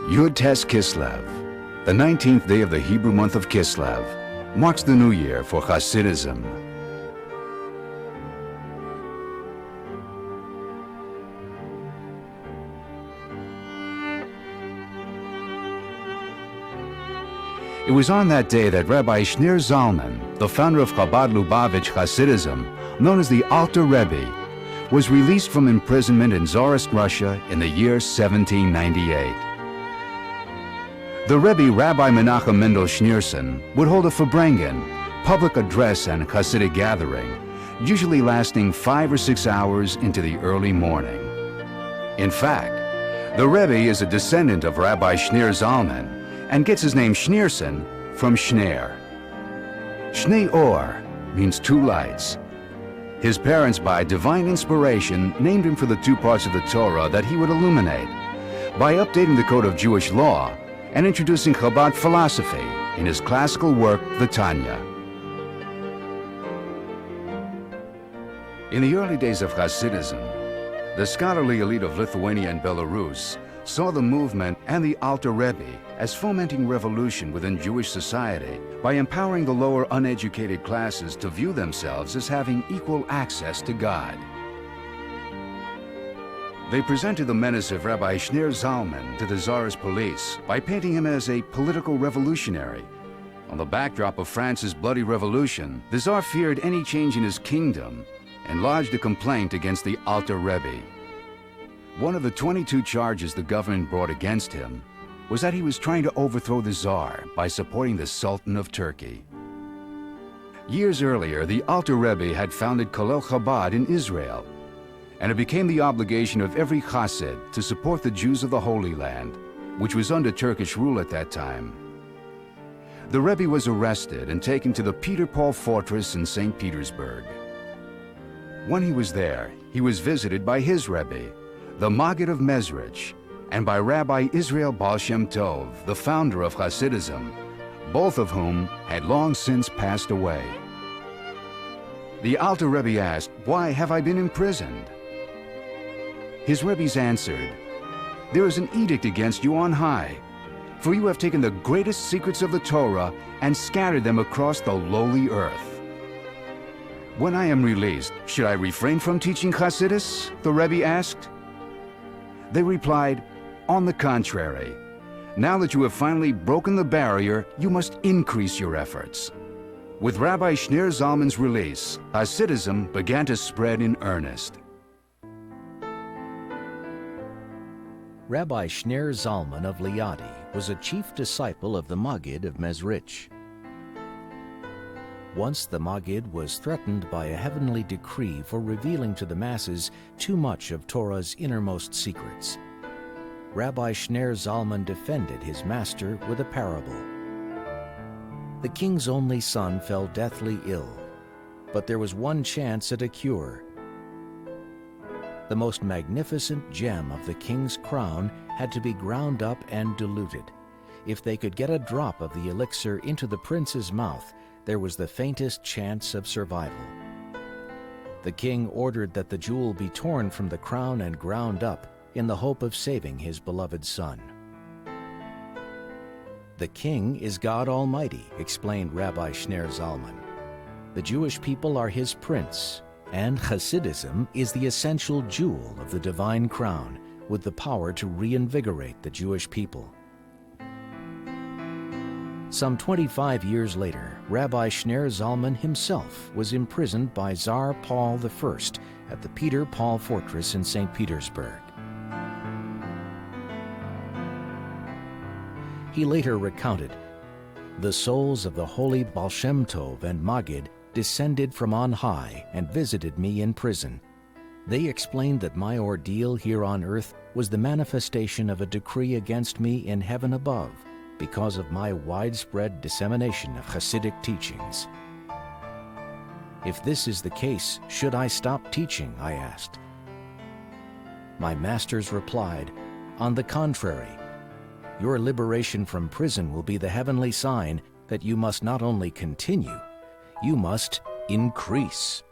Yud Tes Kislev, the 19th day of the Hebrew month of Kislev, marks the new year for Chassidism. It was on that day that Rabbi Shneur Zalman, the founder of Chabad Lubavitch Chassidism, known as the Alter Rebbe, was released from imprisonment in Tsarist Russia in the year 1798. The Rebbe, Rabbi Menachem Mendel Schneerson, would hold a Farbrengen, public address and Hasidic gathering, usually lasting 5 or 6 hours into the early morning. In fact, the Rebbe is a descendant of Rabbi Shneur Zalman and gets his name Schneerson from Schneer. Shnei Or means two lights. His parents, by divine inspiration, named him for the two parts of the Torah that he would illuminate, by updating the code of Jewish law and introducing Chabad philosophy in his classical work, the Tanya. In the early days of Hasidism, the scholarly elite of Lithuania and Belarus saw the movement and the Alter Rebbe as fomenting revolution within Jewish society by empowering the lower uneducated classes to view themselves as having equal access to God. They presented the menace of Rabbi Shneur Zalman to the Tsarist police by painting him as a political revolutionary. On the backdrop of France's bloody revolution, the Tsar feared any change in his kingdom and lodged a complaint against the Alter Rebbe. One of the 22 charges the government brought against him was that he was trying to overthrow the Tsar by supporting the Sultan of Turkey. Years earlier, the Alter Rebbe had founded Kollel Chabad in Israel, and it became the obligation of every Chassid to support the Jews of the Holy Land, which was under Turkish rule at that time. The Rebbe was arrested and taken to the Peter Paul Fortress in St. Petersburg. When he was there, he was visited by his Rebbe, the Maggid of Mezrich, and by Rabbi Israel Baal Shem Tov, the founder of Hasidism, both of whom had long since passed away. The Alter Rebbe asked, "Why have I been imprisoned?" His Rebbe's answered, "There is an edict against you on high, for you have taken the greatest secrets of the Torah and scattered them across the lowly earth." "When I am released, should I refrain from teaching Chassidus?" the Rebbe asked. They replied, "On the contrary, now that you have finally broken the barrier, you must increase your efforts." With Rabbi Shneur Zalman's release, Hasidism began to spread in earnest. Rabbi Shneur Zalman of Liadi was a chief disciple of the Maggid of Mezrich. Once the Maggid was threatened by a heavenly decree for revealing to the masses too much of Torah's innermost secrets. Rabbi Shneur Zalman defended his master with a parable. The king's only son fell deathly ill, but there was one chance at a cure. The most magnificent gem of the king's crown had to be ground up and diluted. If they could get a drop of the elixir into the prince's mouth, there was the faintest chance of survival. The king ordered that the jewel be torn from the crown and ground up in the hope of saving his beloved son. "The king is God Almighty," explained Rabbi Shneur Zalman. "The Jewish people are his prince, and Hasidism is the essential jewel of the divine crown with the power to reinvigorate the Jewish people." Some 25 years later, Rabbi Shneur Zalman himself was imprisoned by Tsar Paul I at the Peter Paul Fortress in St. Petersburg. He later recounted, "The souls of the holy Baal Shem Tov and Maggid descended from on high and visited me in prison. They explained that my ordeal here on earth was the manifestation of a decree against me in heaven above, because of my widespread dissemination of Hasidic teachings." "If this is the case, should I stop teaching?" I asked. My masters replied, "On the contrary, your liberation from prison will be the heavenly sign that you must not only continue, you must increase."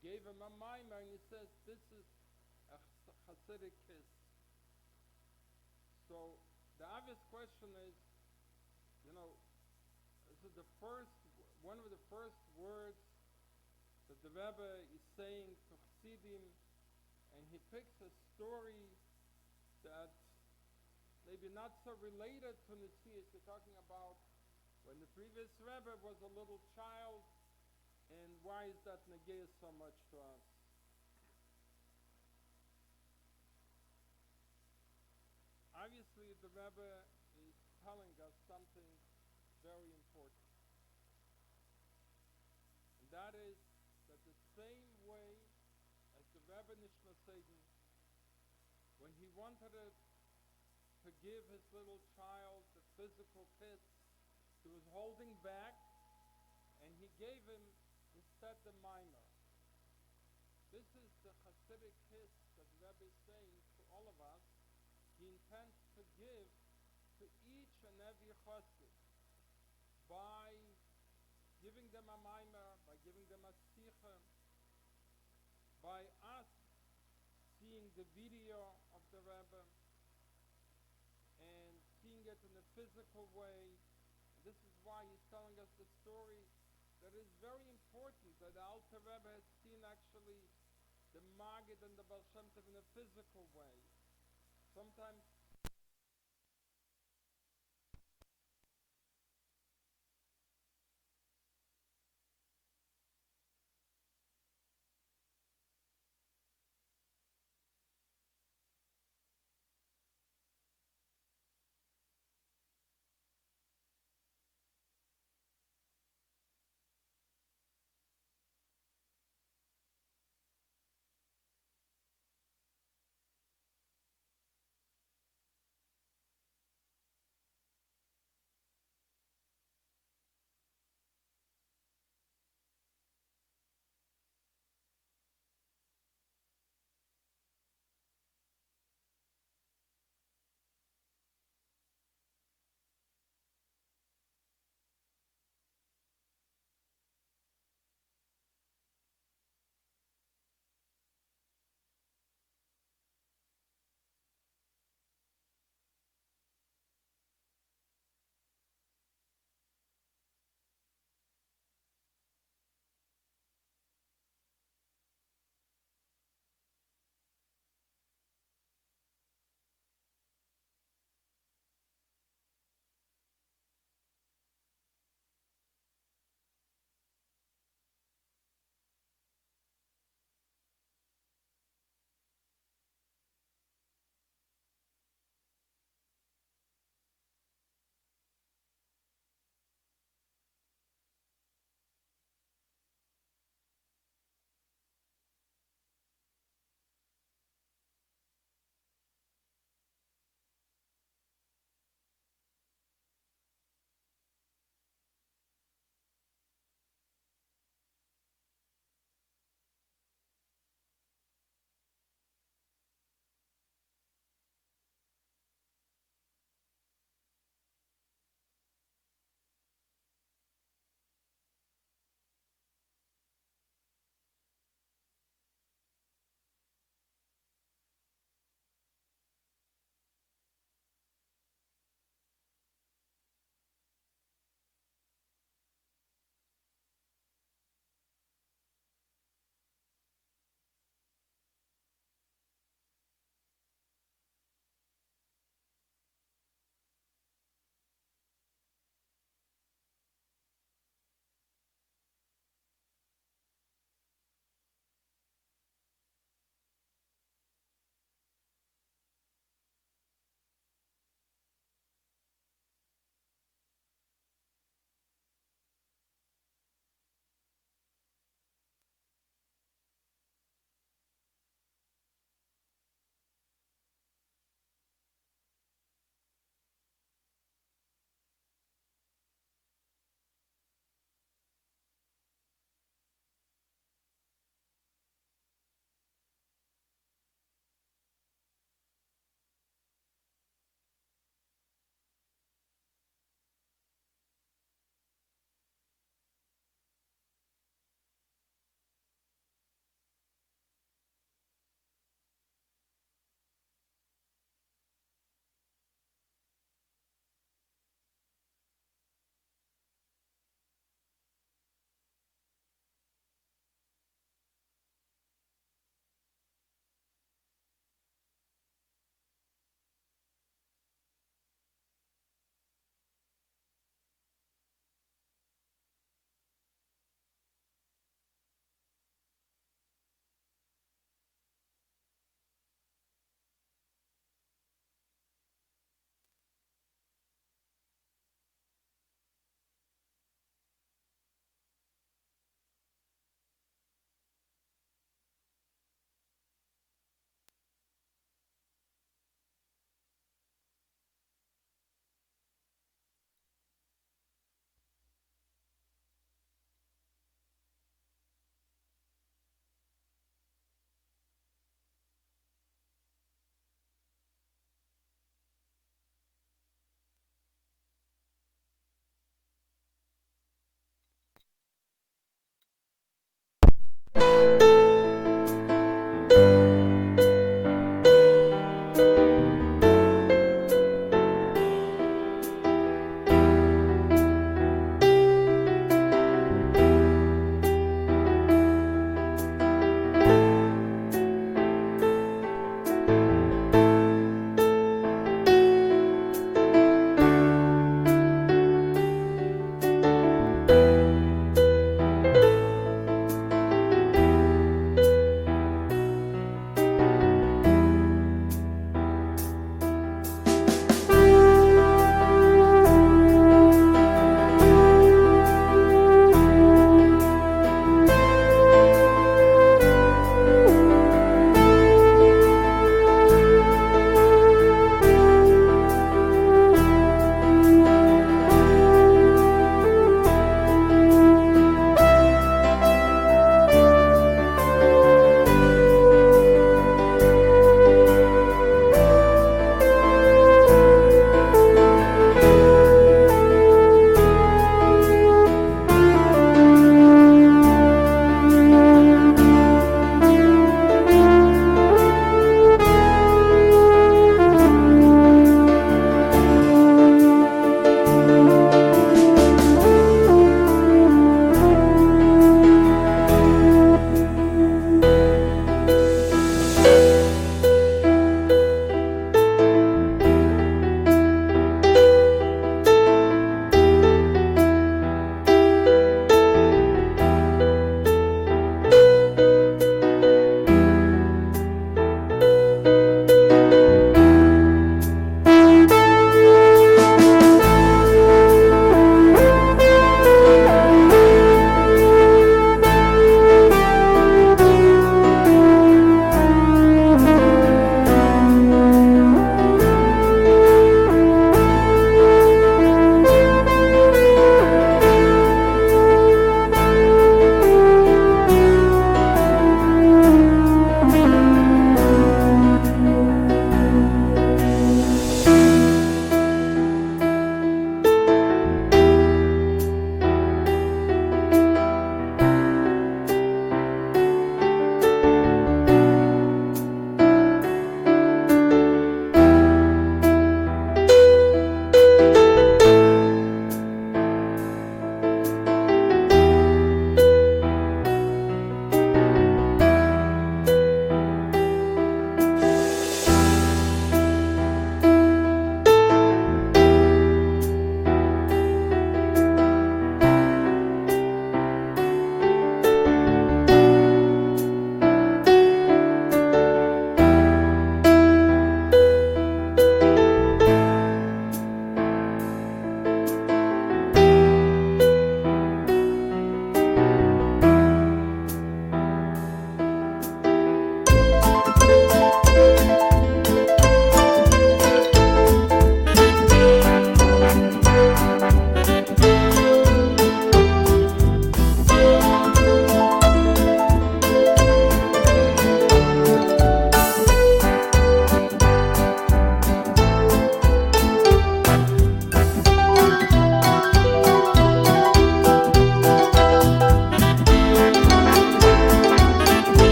gave him a mimer, and he says, this is a Hasidic kiss. So the obvious question is, this is one of the first words that the Rebbe is saying to Chassidim, and he picks a story that maybe not so related to Nesius. You're talking about when the previous Rebbe was a little child, and why is that negay so much to us? Obviously, the Rebbe is telling us something very important. And that is that the same way as the Rebbe Nishma Seden, when he wanted to give his little child the physical kiss, he was holding back, and he gave him instead the mimer. This is the Hasidic kiss that the Rebbe is saying to all of us. He intends to give to each and every Chassid by giving them a mimer, by giving them a sicha, by us seeing the video of the Rebbe and seeing it in a physical way. And this is why he's telling us the story that is very important, that the Alter Rebbe has seen actually the Maggid and the Baal Shem Tov in a physical way. Sometimes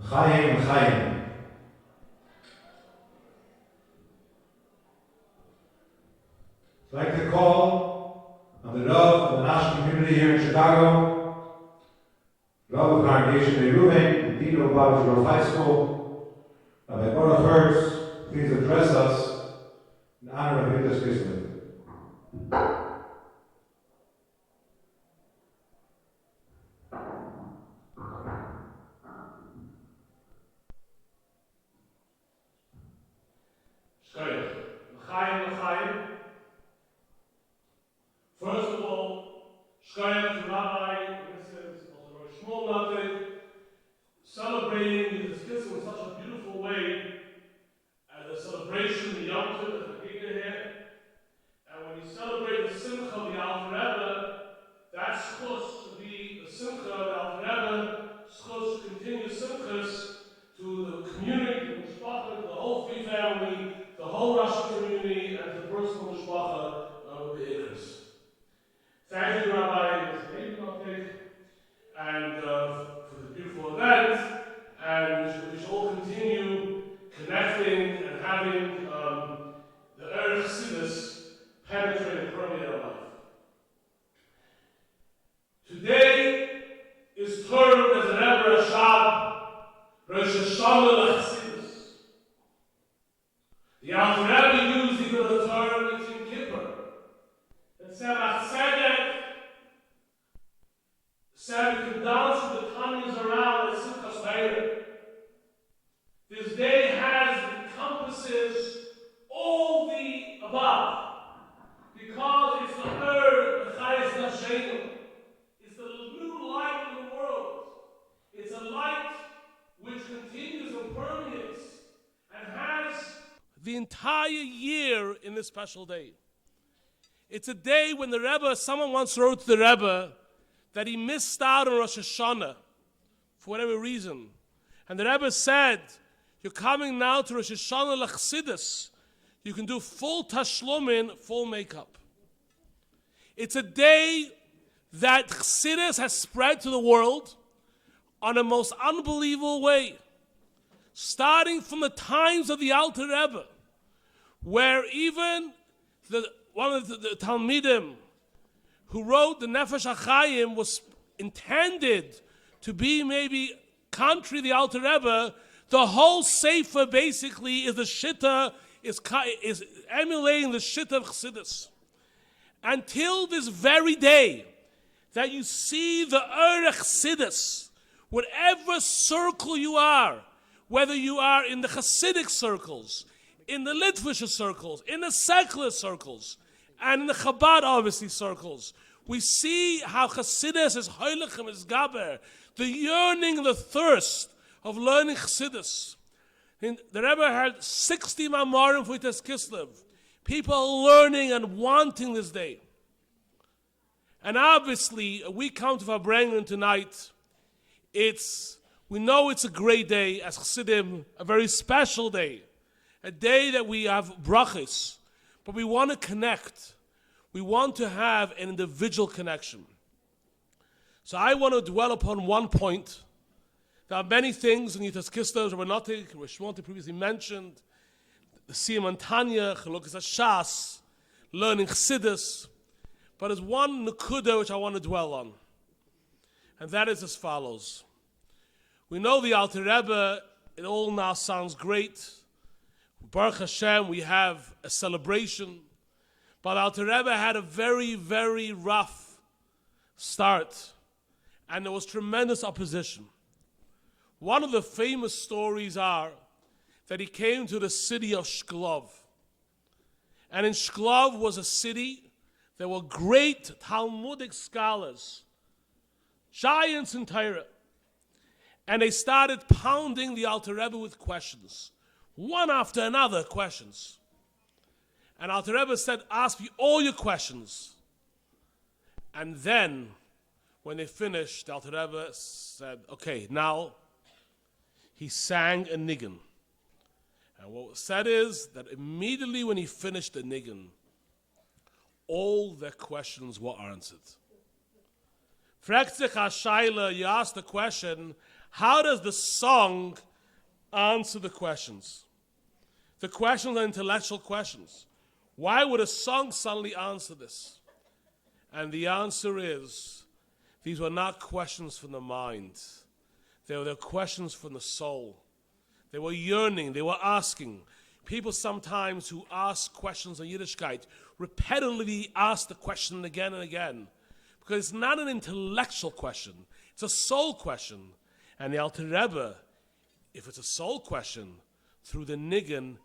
Chaim, Chaim. I'd like to call on the Rav of the national community here in Chicago, Rav of Congregation Reuven, and Dean of Bob's Grove High School, Rabbi Baruch Hertz, please address us in honor of Yud Tes Kislev. First of all, Speaker Rabbi Mendel celebrating Yud Tes Kislev in such a beautiful way, as a celebration of the Yom Tov, the Chagiga here. And when you celebrate the Simcha of the Alter Rebbe, that's schus to be the Simcha of the Alter Rebbe, schus to continue Simchas to the community, to the Mishpacha, to the whole Free family, the whole Russian community, and to the personal Mishpacha of the Ikris. Thank you, Rabbi, and for the beautiful event, and we should all continue connecting and having the Erech Chassidus penetrate and permeate our life. Today is termed as an Rebbe Rashab, Rosh Hashanah Chassidus. The Alter Rebbe used even the term in Kippur. And Tzemach Tzedek said we can dance with the Tanyas around at Simchas Torah. This day encompasses all the above, because it's the third, the Chayes Nashenu. It's the new light in the world. It's a light which continues and permeates and has the entire year in this special day. It's a day when the Rebbe, someone once wrote to the Rebbe that he missed out on Rosh Hashanah for whatever reason. And the Rebbe said, you're coming now to Rosh Hashanah Chassidus. You can do full tashlumin, full makeup. It's a day that Chassidus has spread to the world on a most unbelievable way. Starting from the times of the Alter Rebbe, where even one of the Talmidim who wrote the Nefesh HaChaim was intended to be maybe contrary to the Alter Rebbe. The whole Sefer basically is the Shitta, is emulating the Shitta of Chassidus. Until this very day, that you see the Erech Chassidus, whatever circle you are, whether you are in the Hasidic circles, in the Litvish circles, in the secular circles, and in the Chabad, obviously, circles, we see how Chassidus is Hoilich is Gaber, the yearning, the thirst of learning Chassidus. The Rebbe had 60 Mamorim for Yud Tes Kislev. People are learning and wanting this day. And obviously, we come to Farbrengen tonight. We know it's a great day as Chassidim, a very special day. A day that we have brachos, but we want to connect. We want to have an individual connection. So I want to dwell upon one point. There are many things in Yud Tes Kislev, Rebbe Notik, Rebbe Shmonti previously mentioned, the Siyam and Tanya, Chalukas Shas, learning Chassidus. But there's one Nakuda which I want to dwell on. And that is as follows. We know the Alter Rebbe, it all now sounds great. Baruch Hashem, we have a celebration. But Alter Rebbe had a very, very rough start. And there was tremendous opposition. One of the famous stories are that he came to the city of Shklov. And in Shklov was a city, there were great Talmudic scholars, giants in Torah. And they started pounding the Alter Rebbe with questions. One after another questions. And Alter Rebbe said, ask me all your questions. And then, when they finished, the Alter Rebbe said, okay, now, he sang a nigun. And what was said is that immediately when he finished the nigun, all their questions were answered. Fragt sich a Shaila, you asked the question, How does the song answer the questions? The questions are intellectual questions. Why would a song suddenly answer this? And the answer is, these were not questions from the mind. They were questions from the soul. They were yearning, they were asking. People sometimes who ask questions in Yiddishkeit repetitively ask the question again and again. Because it's not an intellectual question, it's a soul question. And the Alter Rebbe, if it's a soul question, through the niggin,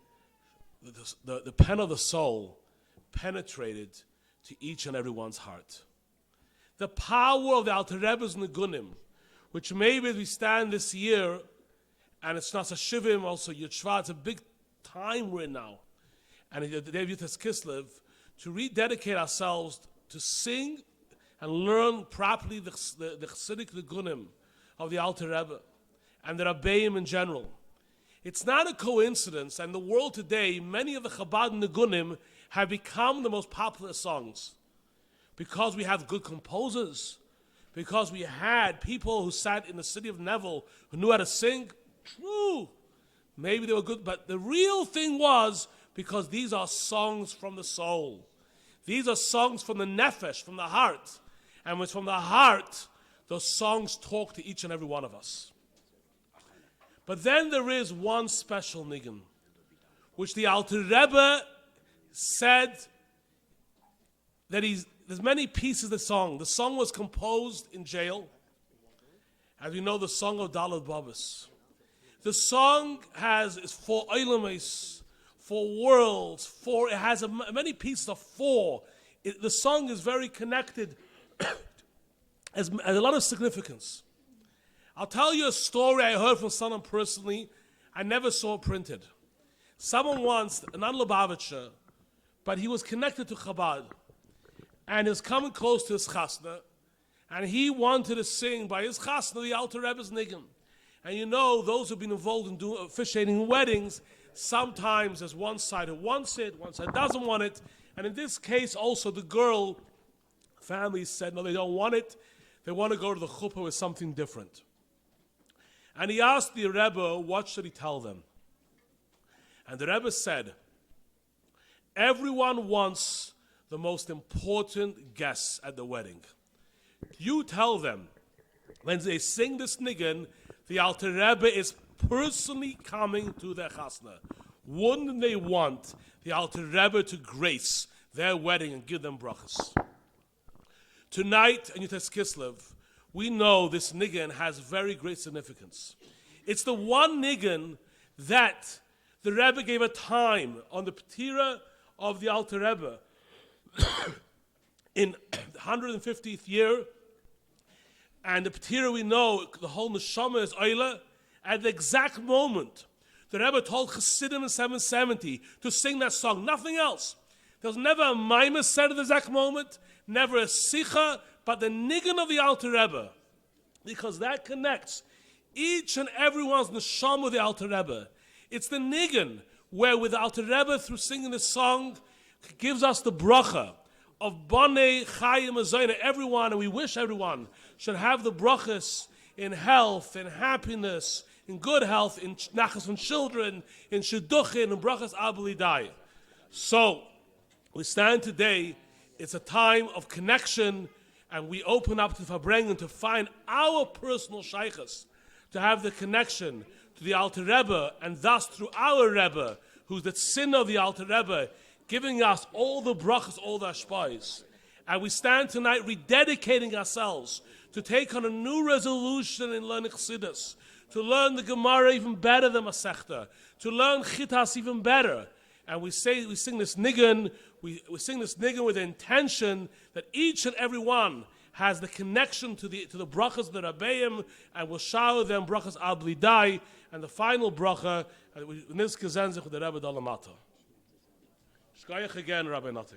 the pen of the soul penetrated to each and everyone's heart. The power of the Alter Rebbe's nigunim, which maybe as we stand this year, and it's not a shivim, also Yud Shvat, it's a big time we're in now, and the day of Yud Tes Kislev, to rededicate ourselves to sing and learn properly the Chassidic nigunim of the Alter Rebbe and the Rabbeim in general. It's not a coincidence, and in the world today, many of the Chabad nigunim have become the most popular songs because we have good composers, because we had people who sat in the city of Neville who knew how to sing. True, maybe they were good, but the real thing was because these are songs from the soul. These are songs from the nefesh, from the heart. And when it's from the heart, those songs talk to each and every one of us. But then there is one special nigun, which the Alter Rebbe said that there's many pieces of the song. The song was composed in jail. As we know, the song of Daled Babas. The song is for Eilamis, for worlds, it has many pieces of four. The song is very connected, has a lot of significance. I'll tell you a story I heard from someone personally. I never saw it printed. Someone once, a non-Lubavitcher, but he was connected to Chabad, and he was coming close to his chasna, and he wanted to sing by his chasna the Alter Rebbe's nigun. And you know, those who've been involved in officiating weddings, sometimes there's one side who wants it, one side doesn't want it. And in this case, also the girl family said, no, they don't want it. They want to go to the chuppah with something different. And he asked the Rebbe, what should he tell them? And the Rebbe said, everyone wants the most important guests at the wedding. You tell them, when they sing this nigun, the Alter Rebbe is personally coming to their chasna. Wouldn't they want the Alter Rebbe to grace their wedding and give them brachas? Tonight in Yud Tes Kislev, we know this nigun has very great significance. It's the one nigun that the Rebbe gave a time on the Ptira of the Alter Rebbe in the 150th year. And the Ptira, we know, the whole neshama is oila. At the exact moment, the Rebbe told Chassidim in 770 to sing that song, nothing else. There was never a maimah said at the exact moment, never a sicha, but the nigun of the Alter Rebbe, because that connects each and everyone's neshama with the Alter Rebbe. It's the nigun where with the Alter Rebbe, through singing this song, gives us the bracha of Bonei Chayim Azayna. Everyone, and we wish everyone, should have the brachas in health, in happiness, in good health, in nachas from children, in shidduchin, and brachas abelidai. So, we stand today, it's a time of connection, and we open up to Farbrengen to find our personal shaykhs, to have the connection to the Alter Rebbe, and thus through our Rebbe, who's the tzin of the Alter Rebbe, giving us all the brachas, all the ashpais. And we stand tonight rededicating ourselves to take on a new resolution in learning Chassidus, to learn the Gemara even better than Masechta, to learn Chitas even better. And we sing this nigun, we sing this nigun with the intention that each and every one has the connection to the brachas of the Rabbeim, and will shower them brachas ablidai, and the final bracha, Nizke Zenzich with the Rebbe Dalamata. Shkoyach again, Rabbi Nati.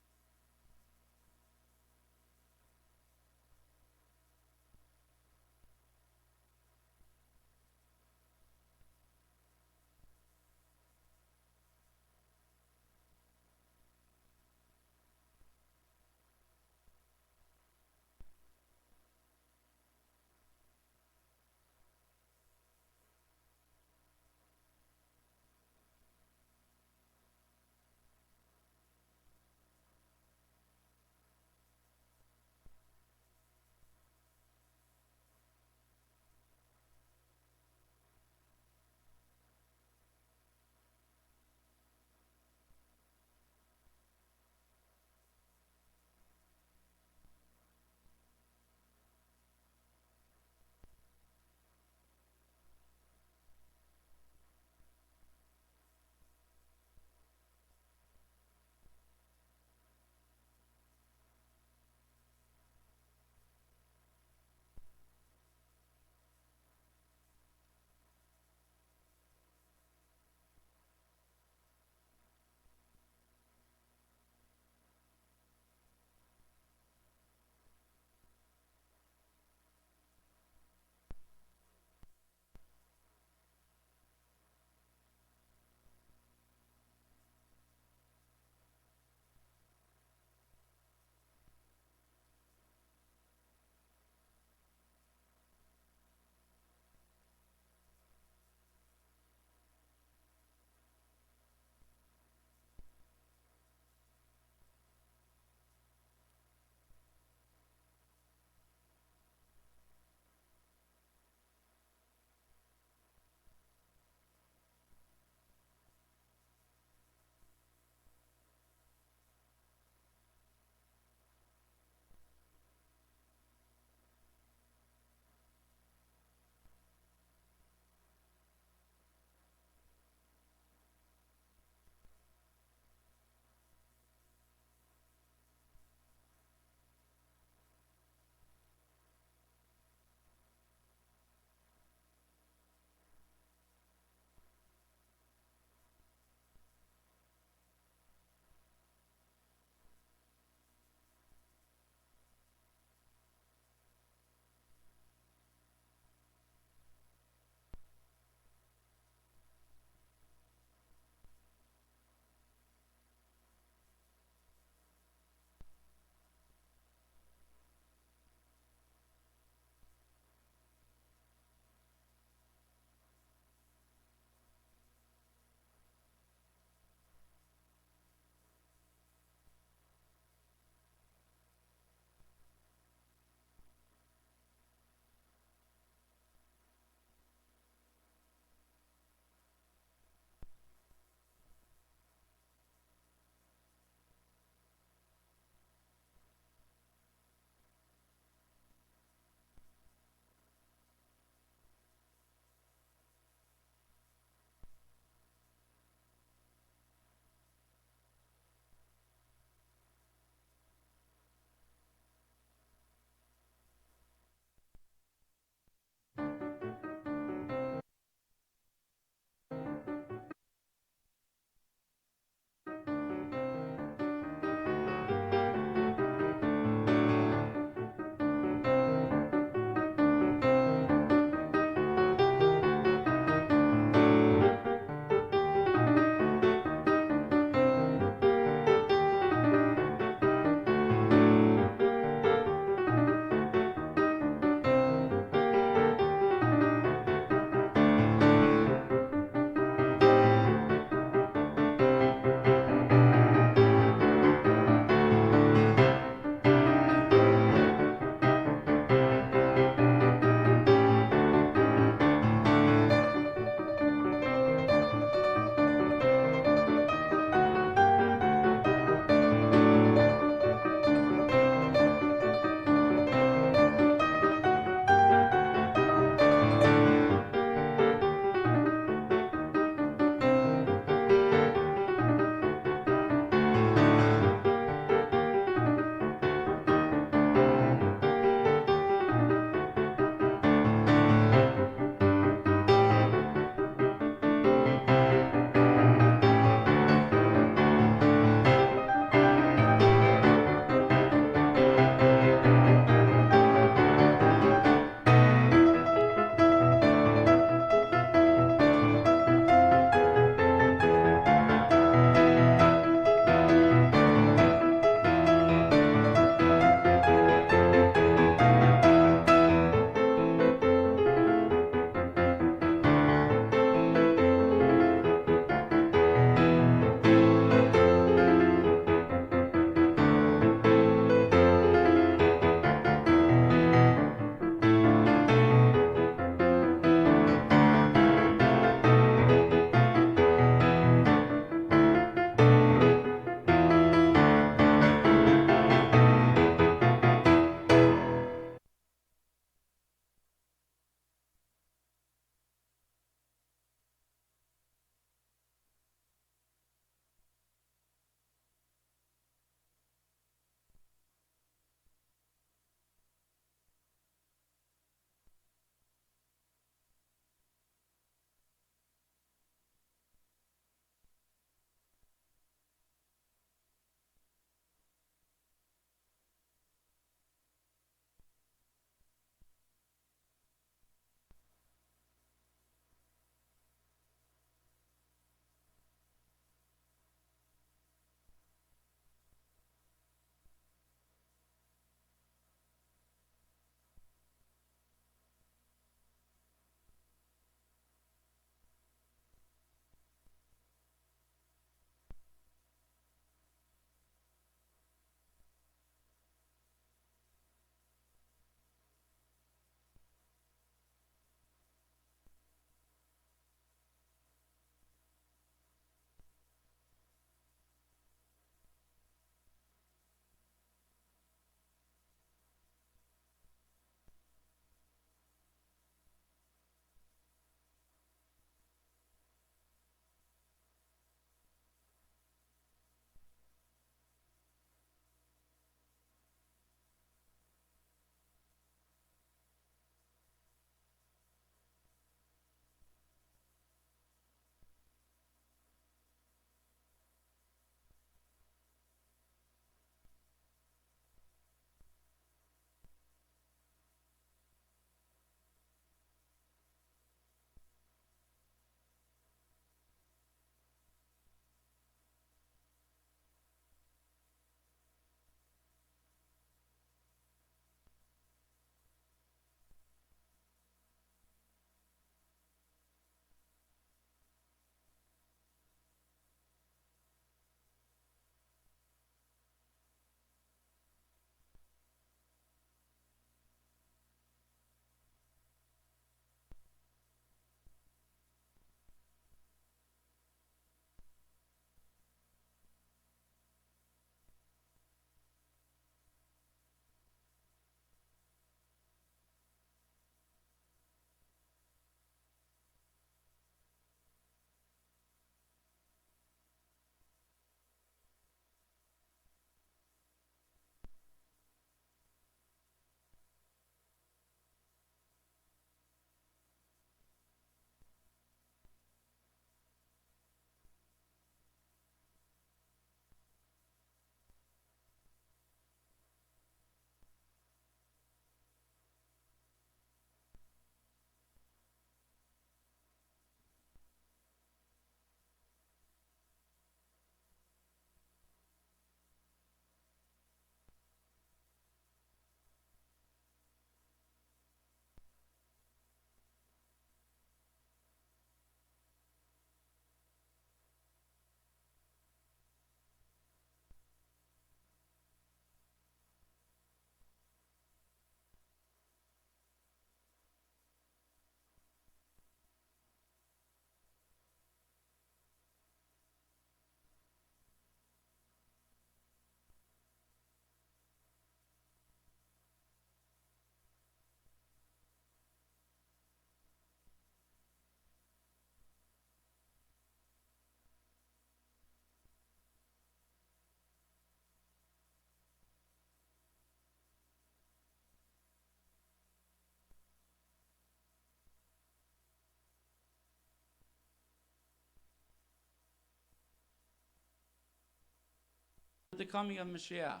the coming of Mashiach.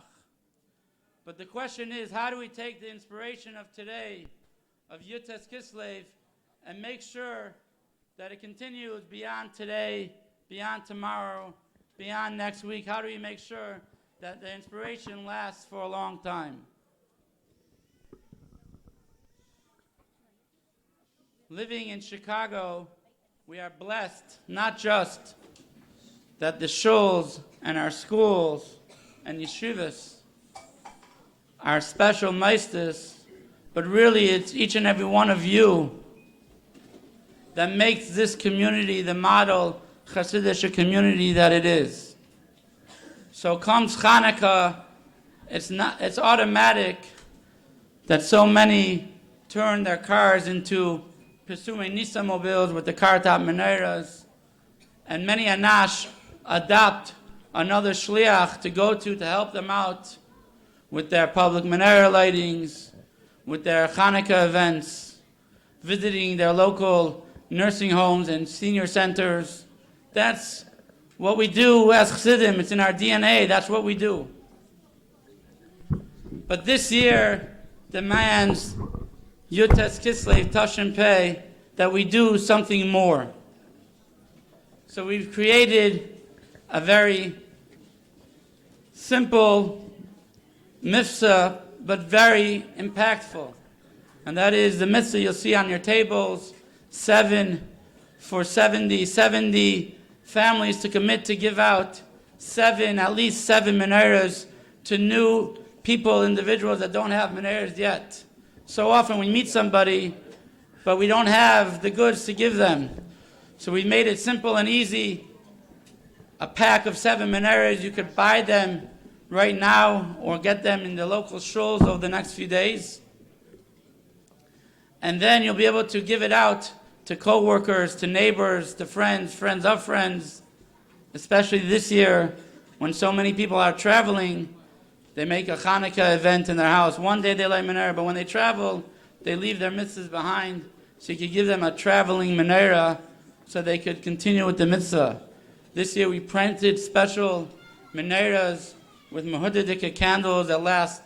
But the question is, how do we take the inspiration of today, of Yud Tes Kislev, and make sure that it continues beyond today, beyond tomorrow, beyond next week? How do we make sure that the inspiration lasts for a long time? Living in Chicago, we are blessed, not just that the shuls and our schools and yeshivas are special meisters, but really it's each and every one of you that makes this community the model Chassidus community that it is. So comes Hanukkah, it's automatic that so many turn their cars into pursuing Nissan mobiles with the car top menorahs, and many anash adopt another Shliach to go to help them out with their public menorah lightings, with their Hanukkah events, visiting their local nursing homes and senior centers. That's what we do as Chassidim. It's in our DNA. That's what we do. But this year demands Yud Tes Kislev Tashin Pei that we do something more. So we've created a very simple mitzvah, but very impactful. And that is the mitzvah you'll see on your tables, 7 for 70 families to commit to give out at least seven menorahs to new people, individuals that don't have menorahs yet. So often we meet somebody, but we don't have the goods to give them. So we made it simple and easy. A pack of 7 menorahs, you could buy them right now or get them in the local shuls over the next few days. And then you'll be able to give it out to co-workers, to neighbors, to friends, friends of friends. Especially this year, when so many people are traveling, they make a Hanukkah event in their house. One day they light menorah, but when they travel, they leave their mitzvahs behind. So you could give them a traveling menorah so they could continue with the mitzvah. This year we printed special menorahs with mahudadika candles that last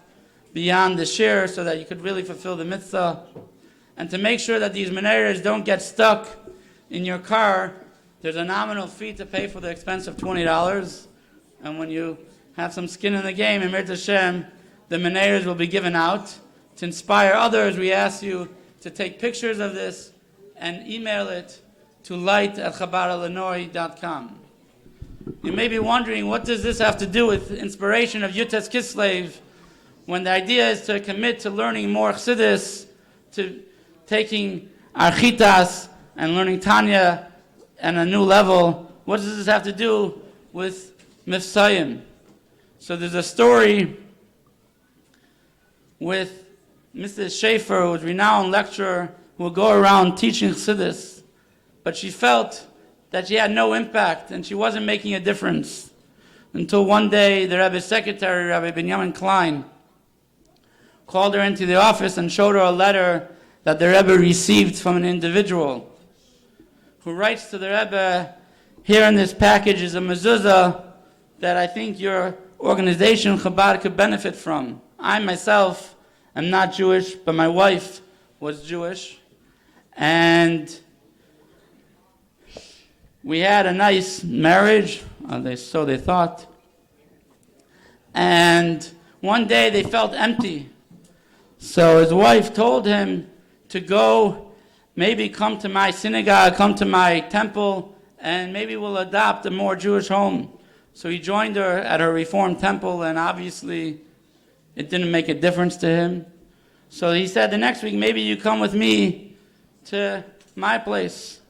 beyond the shir so that you could really fulfill the mitzvah. And to make sure that these menorahs don't get stuck in your car, there's a nominal fee to pay for the expense of $20. And when you have some skin in the game, in Mirz Hashem, the menorahs will be given out. To inspire others, we ask you to take pictures of this and email it to light@chabarillinois.com. You may be wondering, what does this have to do with inspiration of Yud Tes Kislev, when the idea is to commit to learning more Chassidus, to taking Architas and learning Tanya at a new level? What does this have to do with Mifsayim? So there's a story with Mrs. Schaefer, who was a renowned lecturer who would go around teaching Chassidus, but she felt that she had no impact and she wasn't making a difference. Until one day, the Rebbe's secretary, Rabbi Benjamin Klein, called her into the office and showed her a letter that the Rebbe received from an individual who writes to the Rebbe, here in this package is a mezuzah that I think your organization, Chabad, could benefit from. I myself am not Jewish, but my wife was Jewish. And we had a nice marriage, so they thought. And one day they felt empty. So his wife told him to go, maybe come to my synagogue, come to my temple, and maybe we'll adopt a more Jewish home. So he joined her at her Reformed temple, and obviously it didn't make a difference to him. So he said, the next week, maybe you come with me to my place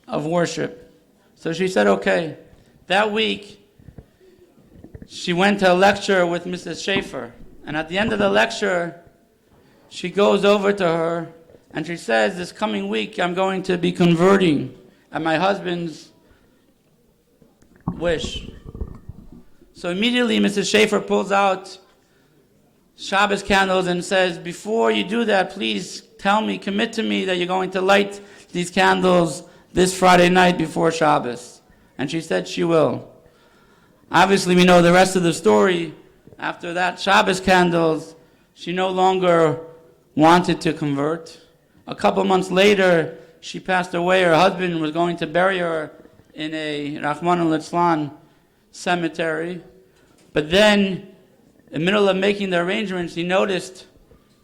of worship. So she said, okay. That week, she went to a lecture with Mrs. Schaefer. And at the end of the lecture, she goes over to her and she says, this coming week, I'm going to be converting at my husband's wish. So immediately, Mrs. Schaefer pulls out Shabbos candles and says, before you do that, please tell me, commit to me that you're going to light these candles this Friday night before Shabbos. And she said she will. Obviously, we know the rest of the story. After that Shabbos candles, she no longer wanted to convert. A couple months later, she passed away. Her husband was going to bury her in a Rahman al-Islam cemetery. But then, in the middle of making the arrangements, he noticed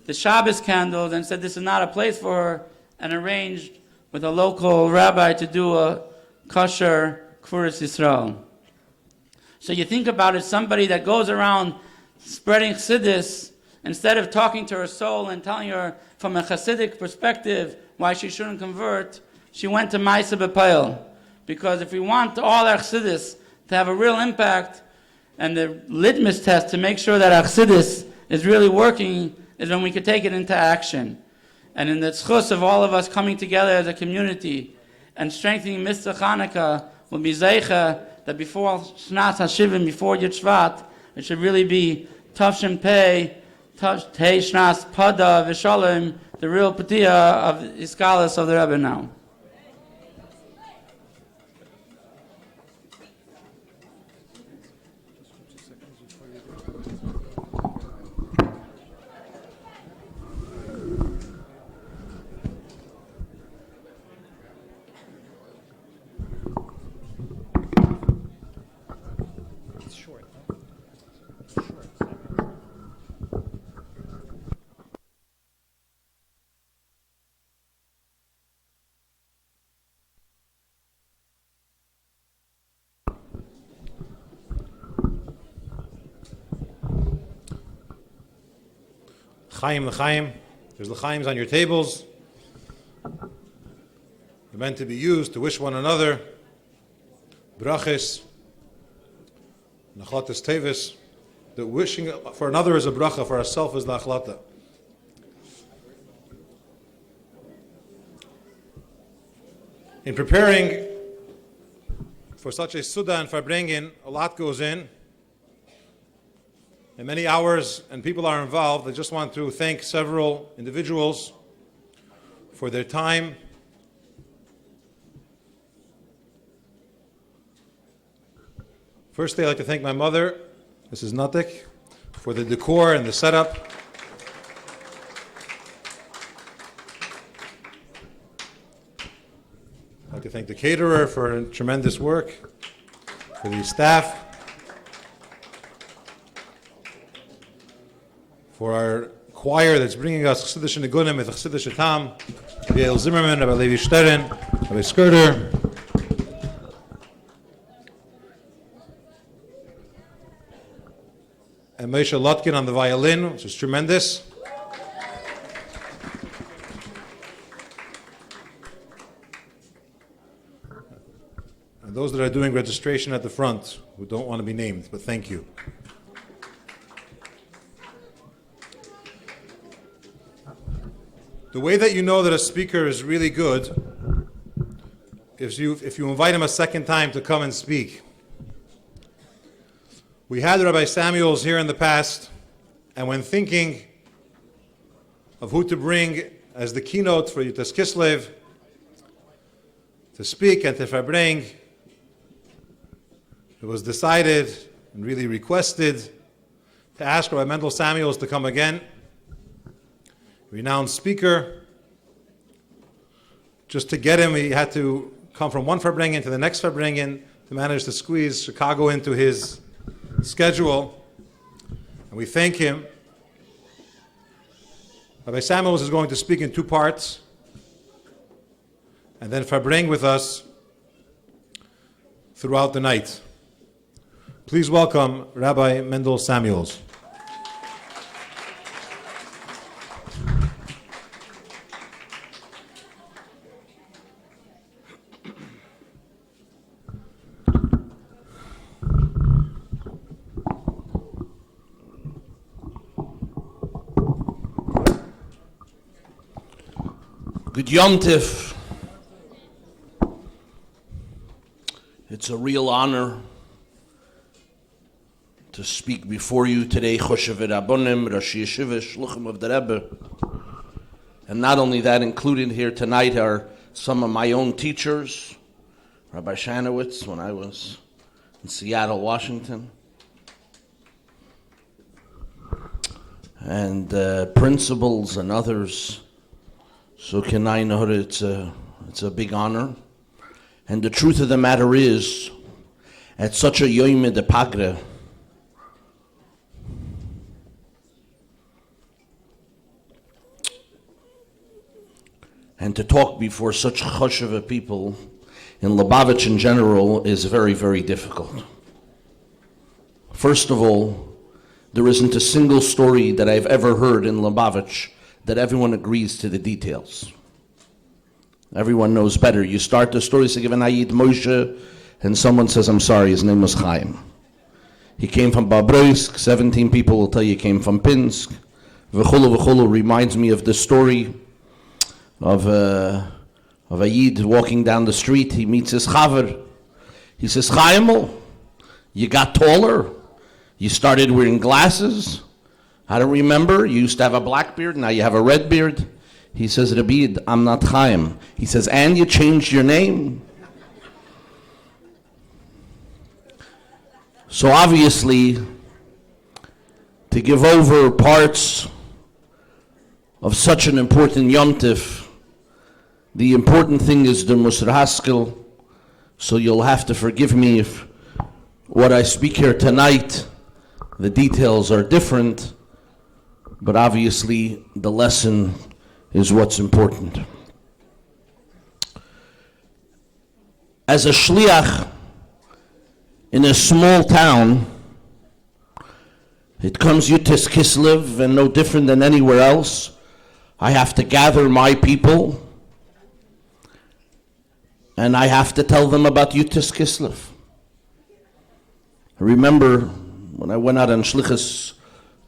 the Shabbos candles and said this is not a place for her, and arranged with a local rabbi to do a kosher Kfuras Yisrael. So you think about it, somebody that goes around spreading Chassidus, instead of talking to her soul and telling her from a Chassidic perspective why she shouldn't convert, she went to Maisa B'Payil. Because if we want all our Chassidus to have a real impact, and the litmus test to make sure that our Chassidus is really working is when we could take it into action. And in the tzchus of all of us coming together as a community and strengthening Mitzvah Chanukah will be zeicha that before Shnas HaShivim, before Yud Shvat, it should really be Tavshin Pei, Tei Shnas Pada V'Shalom, the real Patiya of Iskalis of the Rebbe now. Chaim l'chaim. There's l'chaims on your tables. They're meant to be used to wish one another brachas, nachlatas tevis. The wishing for another is a bracha, for ourselves is the achlata. In preparing for such a Suda and Farbrengen, a lot goes in, and many hours and people are involved. I just want to thank several individuals for their time. Firstly, I'd like to thank my mother, Mrs. Natik, for the decor and the setup. I'd like to thank the caterer for tremendous work, for the staff, for our choir that's bringing us Chassidus Nigunim with Chassidus Shatam, Yael Zimmerman, Rabbi Levi Steren, Rabbi Skirter, and Moshe Lotkin on the violin, which is tremendous. And those that are doing registration at the front, who don't want to be named, but thank you. The way that you know that a speaker is really good is if you invite him a second time to come and speak. We had Rabbi Samuels here in the past, and when thinking of who to bring as the keynote for Yud Tes Kislev to speak and to Farbrengen, it was decided and really requested to ask Rabbi Mendel Samuels to come again. Renowned speaker. Just to get him, he had to come from one Farbrengen to the next Farbrengen to manage to squeeze Chicago into his schedule. And we thank him. Rabbi Samuels is going to speak in two parts, and then Farbrengen with us throughout the night. Please welcome Rabbi Mendel Samuels. Good Yom Tif. It's a real honor to speak before you today, Choshev Rabbonim, Rosh Yeshiva, Shluchim of the Rebbe. And not only that, included here tonight are some of my own teachers, Rabbi Shanowitz, when I was in Seattle, Washington. And principals and others. So Kenai Nahura, it's a big honor. And the truth of the matter is, at such a Yom de Pagra, and to talk before such choshev people in Lubavitch in general is very, very difficult. First of all, there isn't a single story that I've ever heard in Lubavitch that everyone agrees to the details. Everyone knows better. You start the story, say, given Ayid Moshe, and someone says, I'm sorry, his name was Chaim. He came from Babroisk, 17 people will tell you he came from Pinsk. V'chulu v'chulu reminds me of the story of a Yid walking down the street. He meets his chaver. He says, Chaimel, you got taller. You started wearing glasses. I don't remember. You used to have a black beard. Now you have a red beard. He says, Rabbi, I'm not Chaim. He says, and you changed your name? So obviously, to give over parts of such an important Yom Tif, the important thing is the Musar Haskel, so you'll have to forgive me if what I speak here tonight, the details are different, but obviously the lesson is what's important. As a Shliach in a small town, it comes Yud Tes Kislev, and no different than anywhere else, I have to gather my people, and I have to tell them about Yud Tes Kislev. I remember when I went out on Shlichus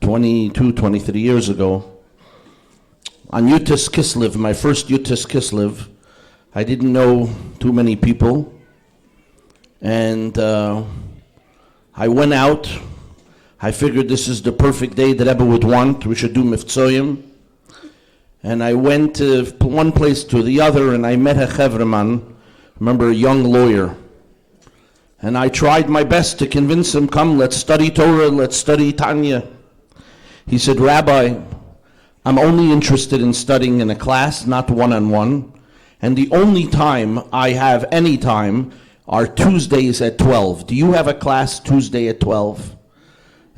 22, 23 years ago, on Yud Tes Kislev, my first Yud Tes Kislev, I didn't know too many people, and I went out. I figured this is the perfect day that Rebbe would want. We should do Mivtzoyim. And I went to one place to the other, and I met a Chevreman, remember, a young lawyer. And I tried my best to convince him, come, let's study Torah, let's study Tanya. He said, Rabbi, I'm only interested in studying in a class, not one-on-one. And the only time I have any time are Tuesdays at 12. Do you have a class Tuesday at 12?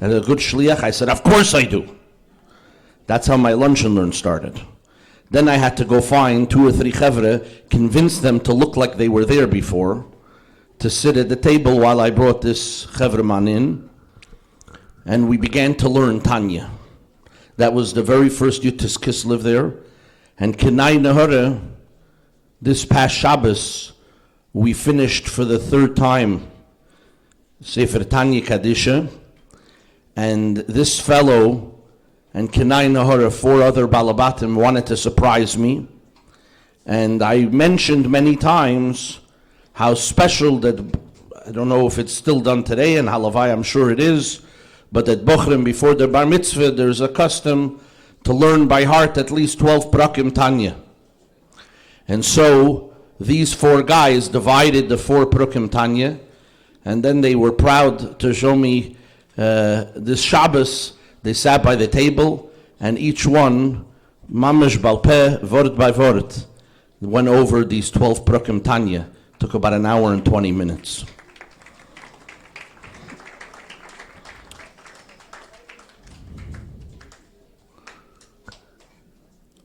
And a good Shliach, I said, of course I do. That's how my lunch and learn started. Then I had to go find 2 or 3 chevre, convince them to look like they were there before, to sit at the table while I brought this chevreman in, and we began to learn Tanya. That was the very first Yud Tes Kislev there. And Kenai Nahara, this past Shabbos, we finished for the 3rd time Sefer Tanya Kadisha, and this fellow and Kenai Nahara, 4 other Balabatim, wanted to surprise me. And I mentioned many times how special that, I don't know if it's still done today, and Halavai I'm sure it is, but at Bochrim, before the Bar Mitzvah, there's a custom to learn by heart at least 12 Prakim Tanya. And so these 4 guys divided the 4 Prakim Tanya, and then they were proud to show me this Shabbos. They sat by the table, and each one, mamash balpeh, word by word, went over these 12 Prakim Tanya. Took about an hour and 20 minutes.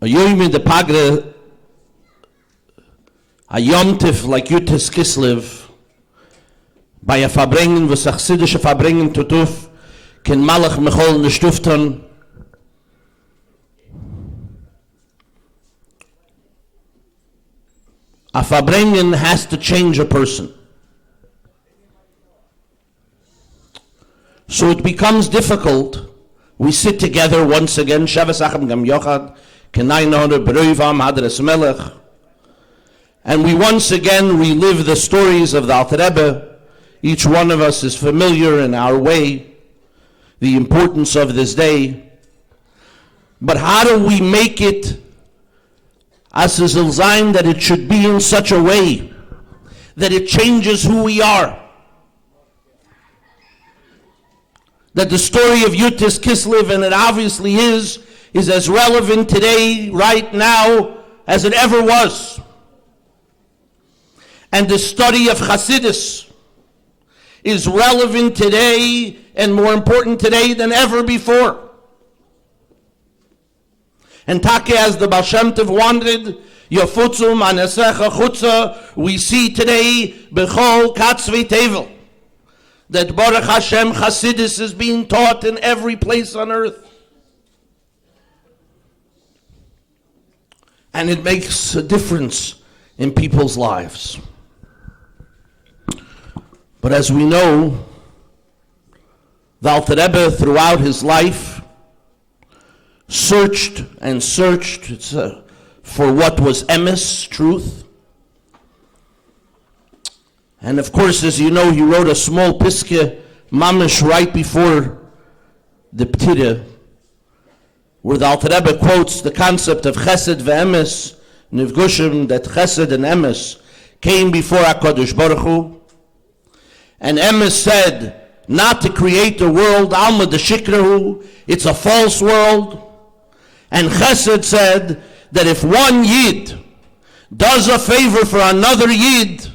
A Yom de Pagre, a Yom Tif like Yud Tes Kislev, by a Farbrengen, was a Chassidus Farbrengen tutuf, ken Malach Mechol Nishtufton. A Farbrengen has to change a person. So it becomes difficult. We sit together once again, Shavas Achem Gam Yochad, Kenai Nahara Beruivam Hadras Melech, and we once again relive the stories of the Alter Rebbe. Each one of us is familiar in our way the importance of this day. But how do we make it as a Zilzain that it should be in such a way that it changes who we are? that the story of Yud Tes Kislev, and it obviously is as relevant today, right now, as it ever was. And the study of Chassidus is relevant today and more important today than ever before. And Take, as the Baal Shem Tov wanted, Yafutzu Manasecha Chutza, we see today, Bechol Katzvei Tevel, that Baruch Hashem Chassidus is being taught in every place on earth. And it makes a difference in people's lives. But as we know, the Alter Rebbe throughout his life searched and searched for what was Emes, truth. And of course, as you know, he wrote a small piske, mamish, right before the Ptira, where the Alter Rebbe quotes the concept of Chesed ve'Emes, Nivgushim, that Chesed and Emes came before HaKadosh Baruch Hu. And Emes said, not to create a world, Alma de Shikrahu, it's a false world. And Chesed said that if one Yid does a favor for another Yid,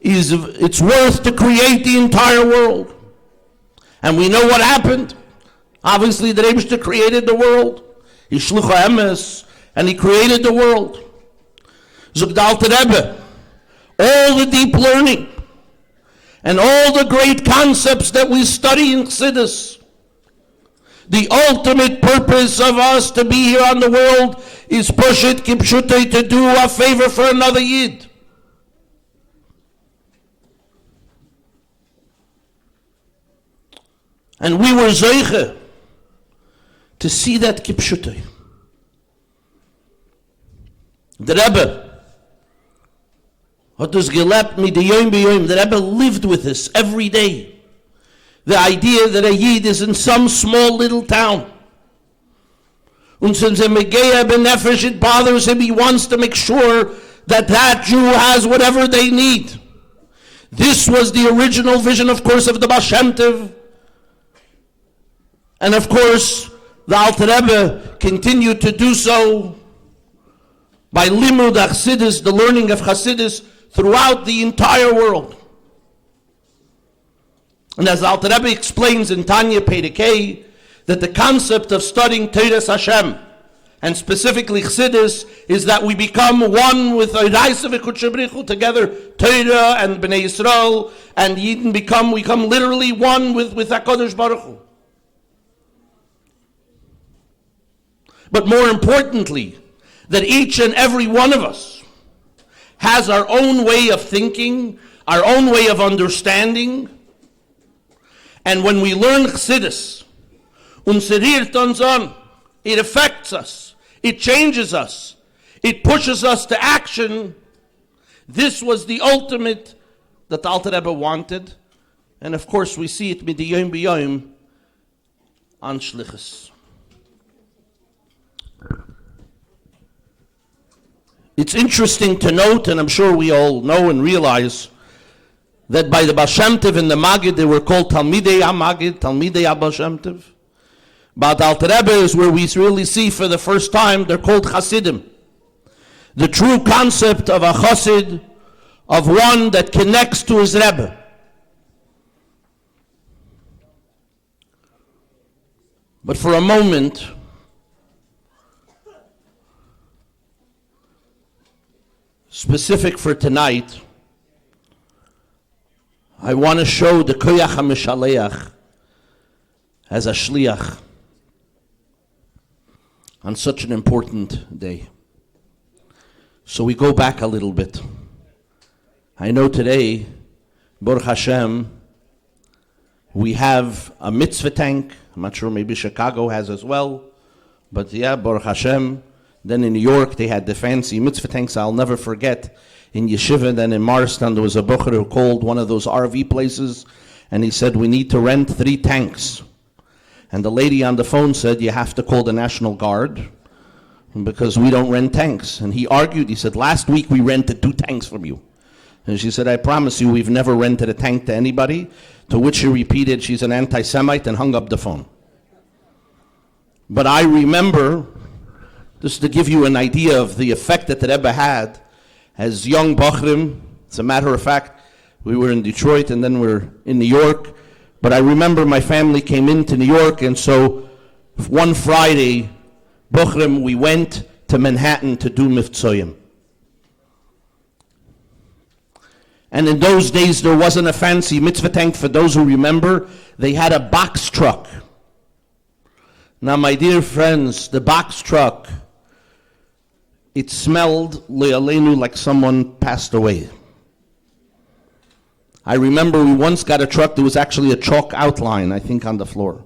it's worth to create the entire world. And we know what happened. Obviously, the Rebbe created the world. He shlucha Emes, and he created the world. Zog the Alter Rebbe, all the deep learning and all the great concepts that we study in Chassidus, the ultimate purpose of us to be here on the world is Pushit Kipshute, to do a favor for another Yid. And we were Zeiche to see that Kipshute. The Rebbe, the Rebbe lived with us every day. The idea that a Yid is in some small little town. And since it bothers him, he wants to make sure that that Jew has whatever they need. This was the original vision, of course, of the Baal Shem Tov. And of course, the Alter Rebbe continued to do so by limud Chassidus, the learning of Chassidus, throughout the entire world. And as Alter Rebbe explains in Tanya Perikei, that the concept of studying Teiras Hashem, and specifically Chassidus, is that we become one with Eiraisa v'Kudshe together, Torah and Bnei Yisrael, and Yidden we become literally one with HaKadosh Baruch Hu. But more importantly, that each and every one of us has our own way of thinking, our own way of understanding. And when we learn Chassidus, it affects us, it changes us, it pushes us to action. This was the ultimate that the Alter Rebbe wanted. And of course we see it midiyom b'yom on Shlichus. It's interesting to note, and I'm sure we all know and realize, that by the Baal Shem Tov and the Magid, they were called Talmidei HaMagid, Talmidei HaBaal Shem Tov. But Alter Rebbe is where we really see for the first time, they're called Chassidim. The true concept of a Chassid, of one that connects to his Rebbe. But for a moment, specific for tonight, I want to show the Koyach HaMishaleach as a Shliach on such an important day. So we go back a little bit. I know today, Baruch Hashem, we have a mitzvah tank. I'm not sure, maybe Chicago has as well. But yeah, Baruch Hashem. Then in New York, they had the fancy mitzvah tanks. I'll never forget. In Yeshiva, then in Marston, there was a bucher who called one of those RV places, and he said, we need to rent 3 tanks. And the lady on the phone said, you have to call the National Guard, because we don't rent tanks. And he argued, he said, last week we rented 2 tanks from you. And she said, I promise you, we've never rented a tank to anybody. to which she repeated, she's an anti-Semite, and hung up the phone. But I remember, just to give you an idea of the effect that the Rebbe had, as young Bachrim, as a matter of fact, we were in Detroit and then we're in New York, but I remember my family came into New York, and so one Friday, Bachrim, we went to Manhattan to do Mivtzoyim. And in those days, there wasn't a fancy mitzvah tank. For those who remember, they had a box truck. Now, my dear friends, the box truck, it smelled le'aleinu like someone passed away. I remember we once got a truck, there was actually a chalk outline, I think, on the floor.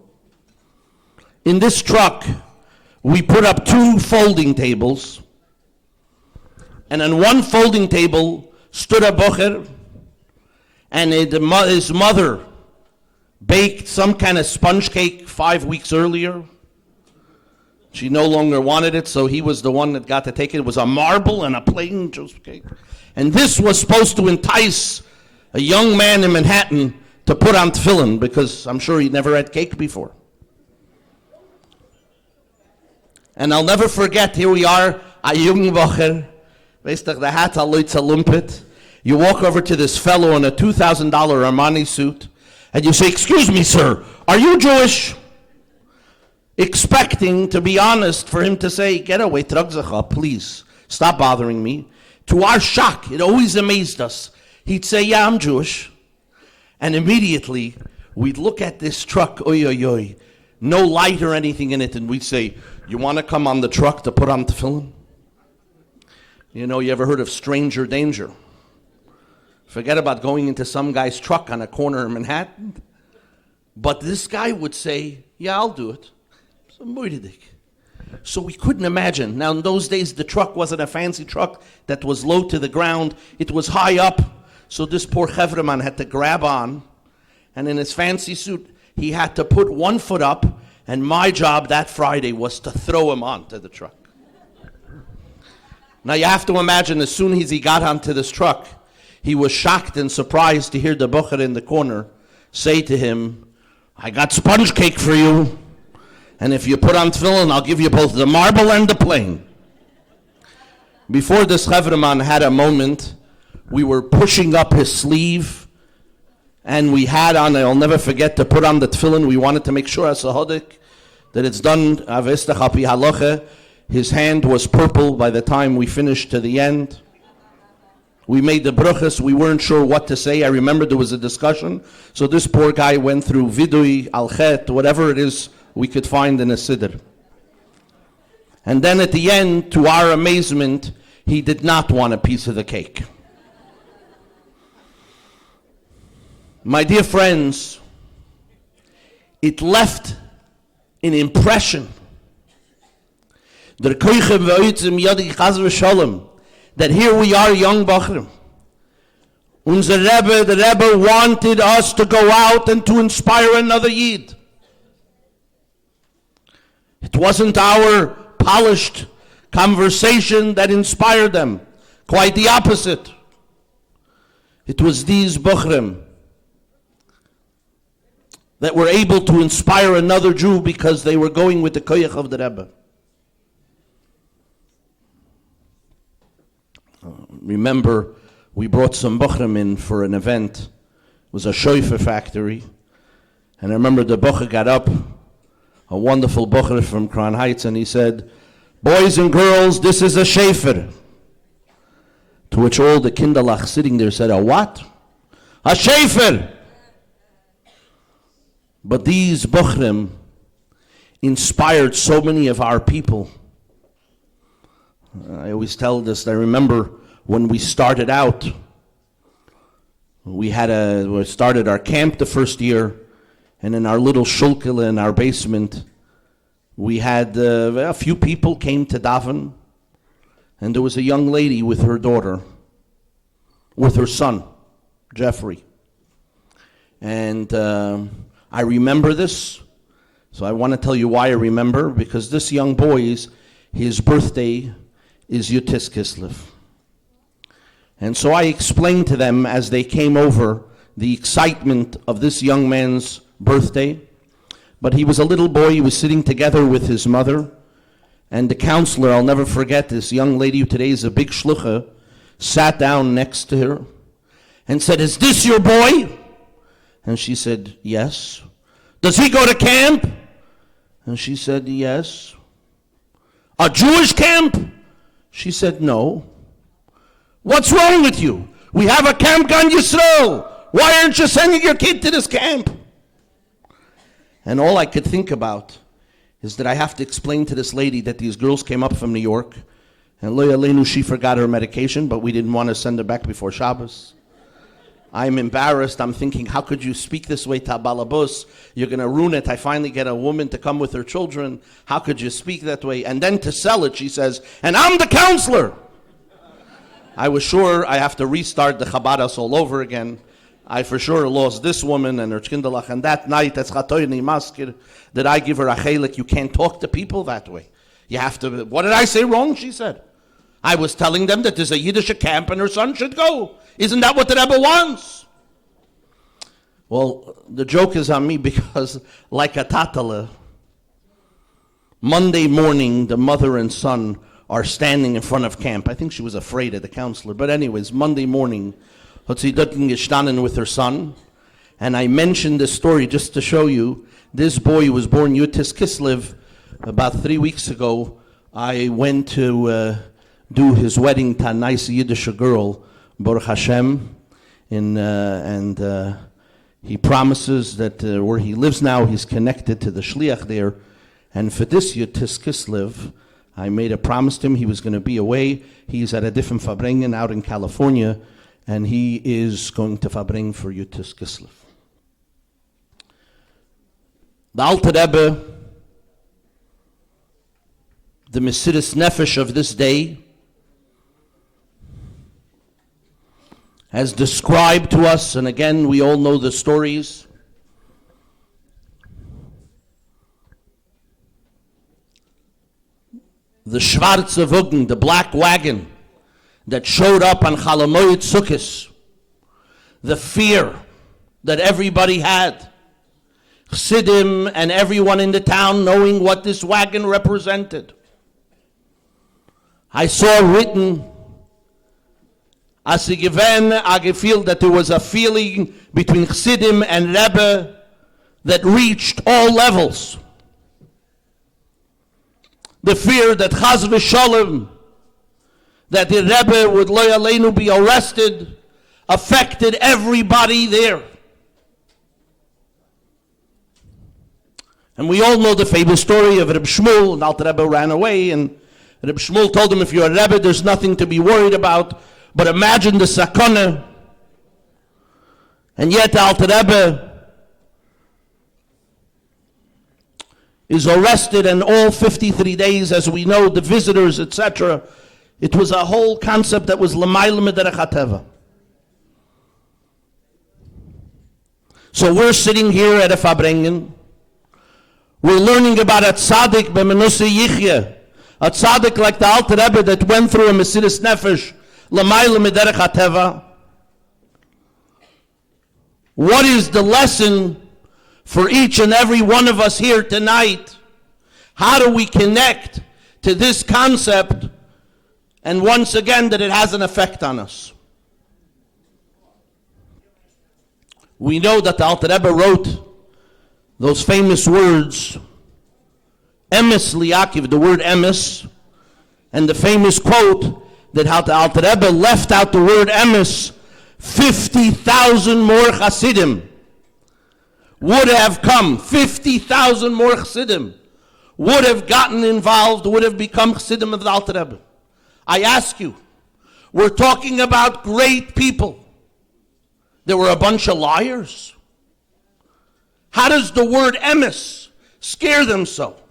In this truck, we put up 2 folding tables, and on one folding table stood a bocher, and his mother baked some kind of sponge cake 5 weeks earlier. She no longer wanted it, so he was the one that got to take it. It was a marble and a plain Joseph cake. And this was supposed to entice a young man in Manhattan to put on tefillin, because I'm sure he'd never had cake before. And I'll never forget, here we are, a young bocher, weißt du, der hat a Leutze Lumpet. You walk over to this fellow in a $2,000 Armani suit, and you say, "Excuse me, sir, are you Jewish?" Expecting, to be honest, for him to say, "Get away, Tragzacha, please, stop bothering me." To our shock, it always amazed us. He'd say, "Yeah, I'm Jewish." And immediately, we'd look at this truck, oy, oy, oy, no light or anything in it, and we'd say, "You want to come on the truck to put on tefillin?" You know, you ever heard of stranger danger? Forget about going into some guy's truck on a corner in Manhattan. But this guy would say, "Yeah, I'll do it." So we couldn't imagine. Now, in those days, the truck wasn't a fancy truck that was low to the ground. It was high up. So this poor Chevraman had to grab on. And in his fancy suit, he had to put one foot up. And my job that Friday was to throw him onto the truck. Now, you have to imagine, as soon as he got onto this truck, he was shocked and surprised to hear the bocher in the corner say to him, "I got sponge cake for you. And if you put on tefillin, I'll give you both the marble and the plain." Before this Chevraman had a moment, we were pushing up his sleeve, and we had on, I'll never forget, to put on the tefillin. We wanted to make sure as a hodik that it's done avestach al pi halacha. His hand was purple by the time we finished to the end. We made the bruchas. We weren't sure what to say. I remember there was a discussion. So this poor guy went through vidui, al-chet, whatever it is we could find in a siddur. And then at the end, to our amazement, he did not want a piece of the cake. My dear friends, it left an impression that here we are, young Bachrim. Unser Rebbe, the Rebbe wanted us to go out and to inspire another Yid. It wasn't our polished conversation that inspired them. Quite the opposite. It was these Bachrim that were able to inspire another Jew because they were going with the koyach of the Rebbe. Remember, we brought some Bachrim in for an event. It was a shofar factory. And I remember the Bacher got up, a wonderful Bacher from Crown Heights, and he said, "Boys and girls, this is a shofar." To which all the kinderlach sitting there said, "A what?" "A shofar." But these Bachrim inspired so many of our people. I always tell this. I remember when we started out, we started our camp the first year, and in our little shulkele in our basement, we had a few people came to daven, and there was a young lady with her daughter, with her son, Jeffrey. And I remember this, so I want to tell you why I remember, because this young boy's, his birthday is Yud Tes Kislev. And so I explained to them as they came over the excitement of this young man's birthday. But he was a little boy. He was sitting together with his mother. And the counselor, I'll never forget, this young lady who today is a big shlucha, sat down next to her and said, "Is this your boy?" And she said, "Yes." "Does he go to camp?" And she said, "Yes." "A Jewish camp?" She said, "No." "What's wrong with you? We have a camp Gan Yisrael. Why aren't you sending your kid to this camp?" And all I could think about is that I have to explain to this lady that these girls came up from New York, and lo yaleinu, she forgot her medication, but we didn't want to send her back before Shabbos. I'm embarrassed. I'm thinking, how could you speak this way to a balabus? You're going to ruin it. I finally get a woman to come with her children. How could you speak that way? And then to sell it, she says, "And I'm the counselor." I was sure I have to restart the Chabadas all over again. I for sure lost this woman and her kindalach. And that night, that's chatoyni maskir, that I give her a chelik. You can't talk to people that way. You have to, what did I say wrong? She said. I was telling them that there's a Yiddish camp and her son should go. Isn't that what the Rebbe wants? Well, the joke is on me because, like a tatala, Monday morning, the mother and son are standing in front of camp. I think she was afraid of the counselor. But anyways, Monday morning, hat sie dort gestanden with her son. And I mentioned this story just to show you. This boy was born Yud Tes Kislev about 3 weeks ago. I went to do his wedding to a nice Yiddish girl, Baruch Hashem. And he promises that where he lives now, he's connected to the Shliach there. And for this Yud Tes Kislev, I made a promise to him he was going to be away. He's at a different Farbrengen out in California, and he is going to Farbrengen for Yud Tes Kislev. The Alter Rebbe, the Mesiris Nefesh of this day, has described to us, and again, we all know the stories, the Schwarze Wagen, the black wagon that showed up on Chalamoyed Sukkos, the fear that everybody had, Chassidim and everyone in the town knowing what this wagon represented. I saw written, as a given, I feel that there was a feeling between Chassidim and Rebbe that reached all levels. The fear that Chas v'Sholem, that the Rebbe would lo yaleinu be arrested, affected everybody there. And we all know the famous story of Rebbe Shmuel, and Alter Rebbe ran away, and Rebbe Shmuel told him, if you're a Rebbe, there's nothing to be worried about, but imagine the sakana. And yet Alter Rebbe is arrested, and all 53 days, as we know, the visitors, etc., it was a whole concept that was l'mayla mederech hateva. So we're sitting here at a Farbrengen. We're learning about a tzaddik b'menusa yichya, a tzaddik like the Alter Rebbe that went through a Mesiris Nefesh, l'mayla mederech hateva. What is the lesson for each and every one of us here tonight? How do we connect to this concept, and once again that it has an effect on us? We know that the Alter Rebbe wrote those famous words, emes liyakiv, the word emes, and the famous quote that how the Alter Rebbe left out the word emes, 50,000 more Chassidim would have come, 50,000 more Chassidim would have gotten involved, would have become Chassidim of the Alter Rebbe. I ask you, we're talking about great people. There were a bunch of liars. How does the word emes scare them so?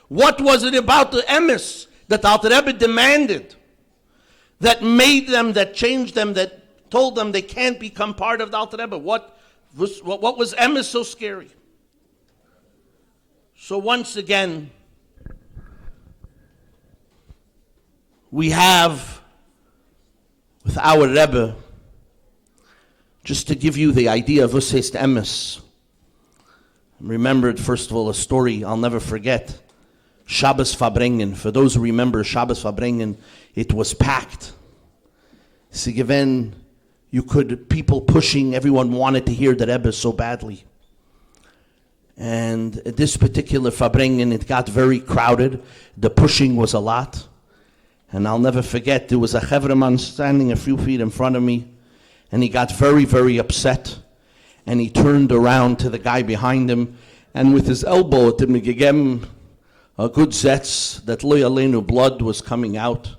What was it about the emes that Alter Rebbe demanded that made them, that changed them, that told them they can't become part of the Alter Rebbe? What was emes so scary? So once again, we have with our Rebbe Just to give you the idea of was heißt emes. Remembered, first of all, a story I'll never forget. Shabbos Farbrengen. For those who remember Shabbos Farbrengen, it was packed. Sie gewen, people pushing, everyone wanted to hear the Rebbe so badly. And at this particular Farbrengen, it got very crowded. The pushing was a lot. And I'll never forget, there was a Chevraman standing a few feet in front of me, and he got very, very upset. And he turned around to the guy behind him, and with his elbow at him, he gave him a good zetz that lo yalenu blood was coming out.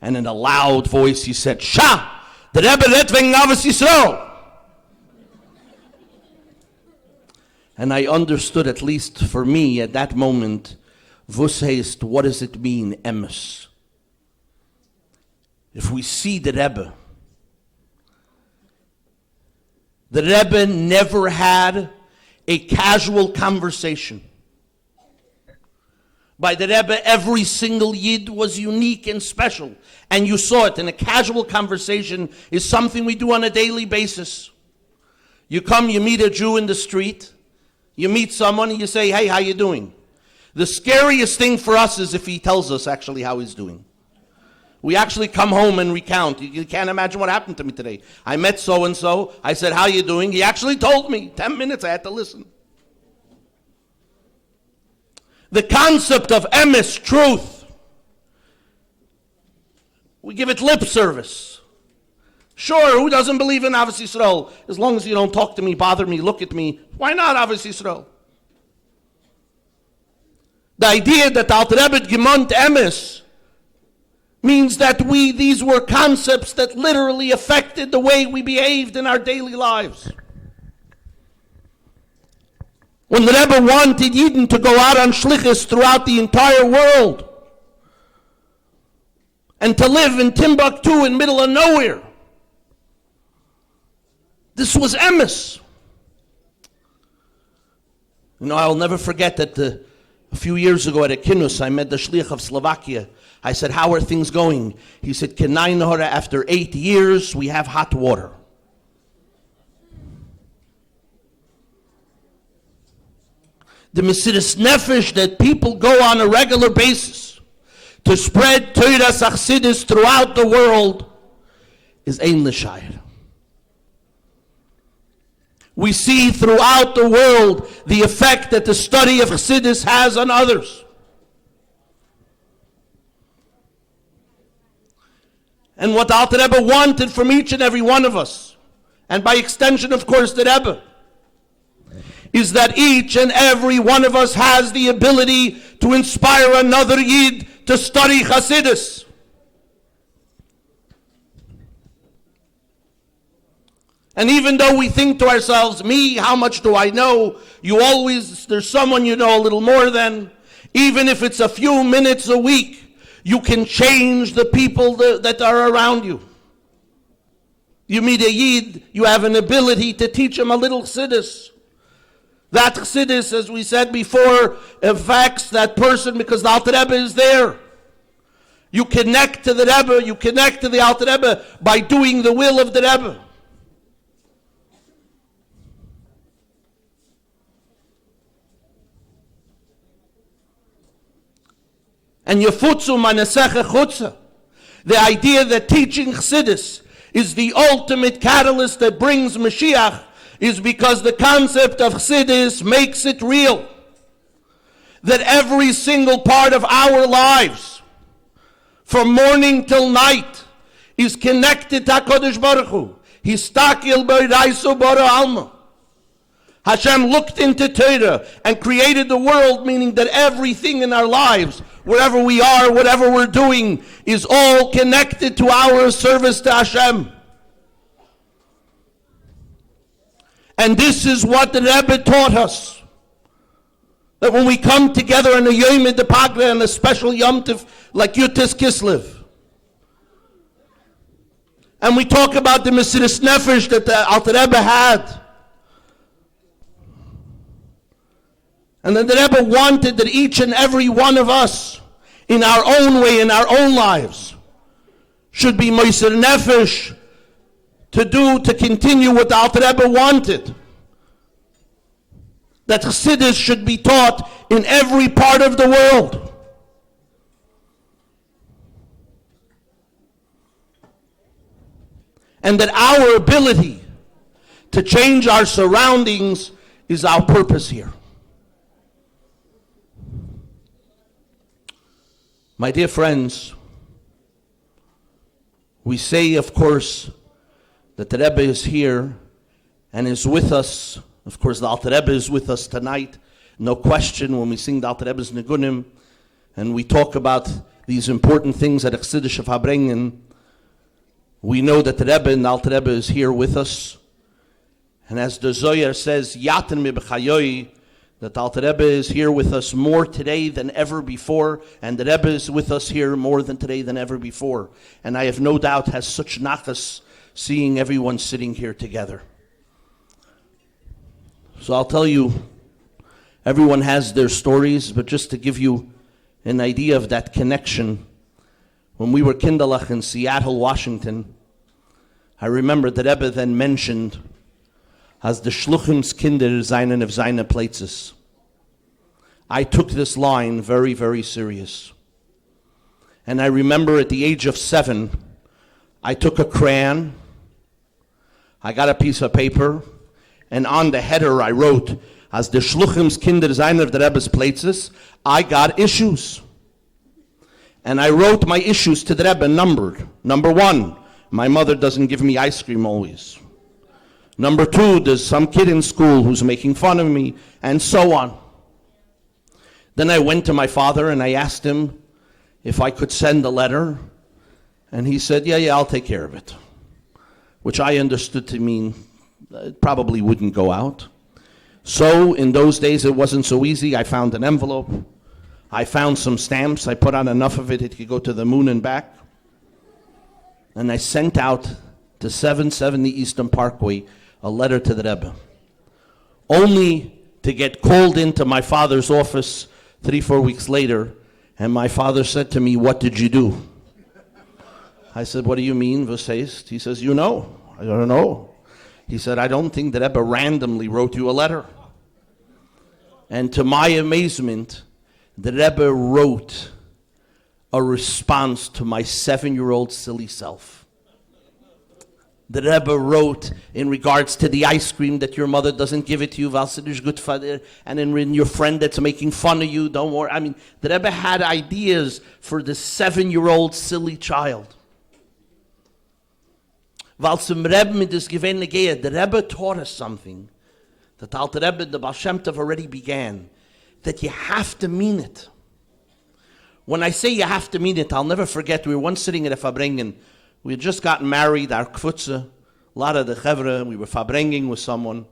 And in a loud voice, he said, "Sha, the Rebbe redt wegen Avos Yisrael." And I understood, at least for me at that moment, was heißt, what does it mean, emes? If we see the Rebbe never had a casual conversation. By the Rebbe, every single Yid was unique and special. And you saw it, and a casual conversation is something we do on a daily basis. You come, you meet a Jew in the street, you meet someone, and you say, "Hey, how you doing?" The scariest thing for us is if he tells us actually how he's doing. We actually come home and recount. You can't imagine what happened to me today. I met so-and-so. I said, "How you doing?" He actually told me. 10 minutes, I had to listen. The concept of emes, truth, we give it lip service. Sure, who doesn't believe in Avos Yisrael? As long as you don't talk to me, bother me, look at me. Why not Avos Yisrael? The idea that Alter Rebbe gemont emes means that these were concepts that literally affected the way we behaved in our daily lives. When the Rebbe wanted Yidden to go out on Shlichus throughout the entire world and to live in Timbuktu in the middle of nowhere, this was emes. You know, I'll never forget that a few years ago at a Kinus, I met the Shliach of Slovakia. I said, "How are things going?" He said, "Kenai Nahora, after 8 years, we have hot water." The Mesiras Nefesh that people go on a regular basis to spread Torah Chassidus throughout the world is ein l'shayr. We see throughout the world the effect that the study of Chassidus has on others. And what the Alter Rebbe wanted from each and every one of us, and by extension, of course, the Rebbe, is that each and every one of us has the ability to inspire another Yid to study Chassidus. And even though we think to ourselves, "Me, how much do I know?" There's someone you know a little more than. Even if it's a few minutes a week, you can change the people that are around you. You meet a Yid, you have an ability to teach him a little Chassidus. That Chassidus, as we said before, affects that person because the Alter Rebbe is there. You connect to the Rebbe, you connect to the Alter Rebbe by doing the will of the Rebbe. And Yefutzu Manasecha Chutza, the idea that teaching Chassidus is the ultimate catalyst that brings Mashiach, is because the concept of Chassidus makes it real. That every single part of our lives, from morning till night, is connected to HaKadosh Baruch Hu. Histakil b'raisu bara alma. Hashem looked into Torah and created the world, meaning that everything in our lives, wherever we are, whatever we're doing, is all connected to our service to Hashem. And this is what the Rebbe taught us. That when we come together in a Yom Pagra and a special Yom Tif like Yud Tes Kislev, and we talk about the Mesiras Nefesh that the Alter Rebbe had, and then the Rebbe wanted that each and every one of us, in our own way, in our own lives, should be Mesiras Nefesh to continue what the Alter Rebbe wanted. That Chassidus should be taught in every part of the world. And that our ability to change our surroundings is our purpose here. My dear friends, we say, of course, that the Rebbe is here and is with us. Of course, the Alter Rebbe is with us tonight. No question, when we sing the Alter Rebbe's Nigunim and we talk about these important things at Chassidus Farbrengen, we know that the Rebbe and the Alter Rebbe is here with us. And as the Zohar says, Yaten mi b'chayoyi, that the Alter Rebbe is here with us more today than ever before, and the Rebbe is with us here more than today than ever before. And I have no doubt has such nachas seeing everyone sitting here together. So I'll tell you, everyone has their stories, but just to give you an idea of that connection, when we were kinderlach in Seattle, Washington, I remember the Rebbe then mentioned as the Shluchim's Kinder seinen of seine Plätzes. I took this line very, very serious. And I remember at the age of 7, I took a crayon, I got a piece of paper, and on the header I wrote, as the Shluchim's Kinder seinen of the Rebbe's Plätzes, I got issues. And I wrote my issues to the Rebbe numbered. Number 1, my mother doesn't give me ice cream always. Number 2, there's some kid in school who's making fun of me, and so on. Then I went to my father and I asked him if I could send a letter, and he said, yeah, I'll take care of it. Which I understood to mean it probably wouldn't go out. So in those days it wasn't so easy. I found an envelope. I found some stamps. I put on enough of it, it could go to the moon and back. And I sent out to 770 Eastern Parkway a letter to the Rebbe, only to get called into my father's office 3-4 weeks later, and my father said to me, what did you do? I said, what do you mean, was heißt? He says, you know. I don't know. He said, I don't think the Rebbe randomly wrote you a letter. And to my amazement, the Rebbe wrote a response to my 7-year-old silly self. The Rebbe wrote in regards to the ice cream that your mother doesn't give it to you, and in your friend that's making fun of you, don't worry. I mean, the Rebbe had ideas for the 7-year-old silly child. The Rebbe taught us something that the Alter Rebbe, the Baal Shem Tov already began, that you have to mean it. When I say you have to mean it, I'll never forget, we were once sitting at a Farbrengen. We had just gotten married, our kfutze, a lot of the chevra, we were Farbrengen with someone.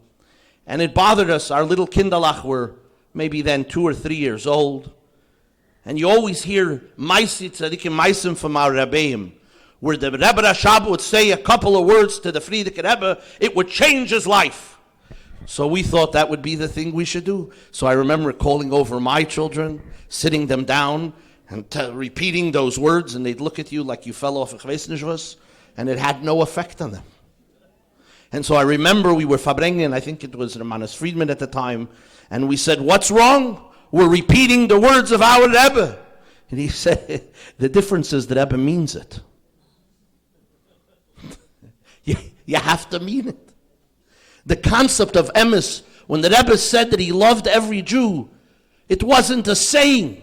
And it bothered us, our little kinderlach were maybe then 2 or 3 years old. And you always hear Maisi Tzadikim Maisim from our Rebbeim, where the Rebbe Rashab would say a couple of words to the Frierdiker Rebbe, it would change his life. So we thought that would be the thing we should do. So I remember calling over my children, sitting them down, and repeating those words, and they'd look at you like you fell off a chveisnishvus, and it had no effect on them. And so I remember we were Farbrengen, I think it was Romanus Friedman at the time, and we said, what's wrong? We're repeating the words of our Rebbe. And he said, the difference is the Rebbe means it. You have to mean it. The concept of Emet, when the Rebbe said that he loved every Jew, it wasn't a saying.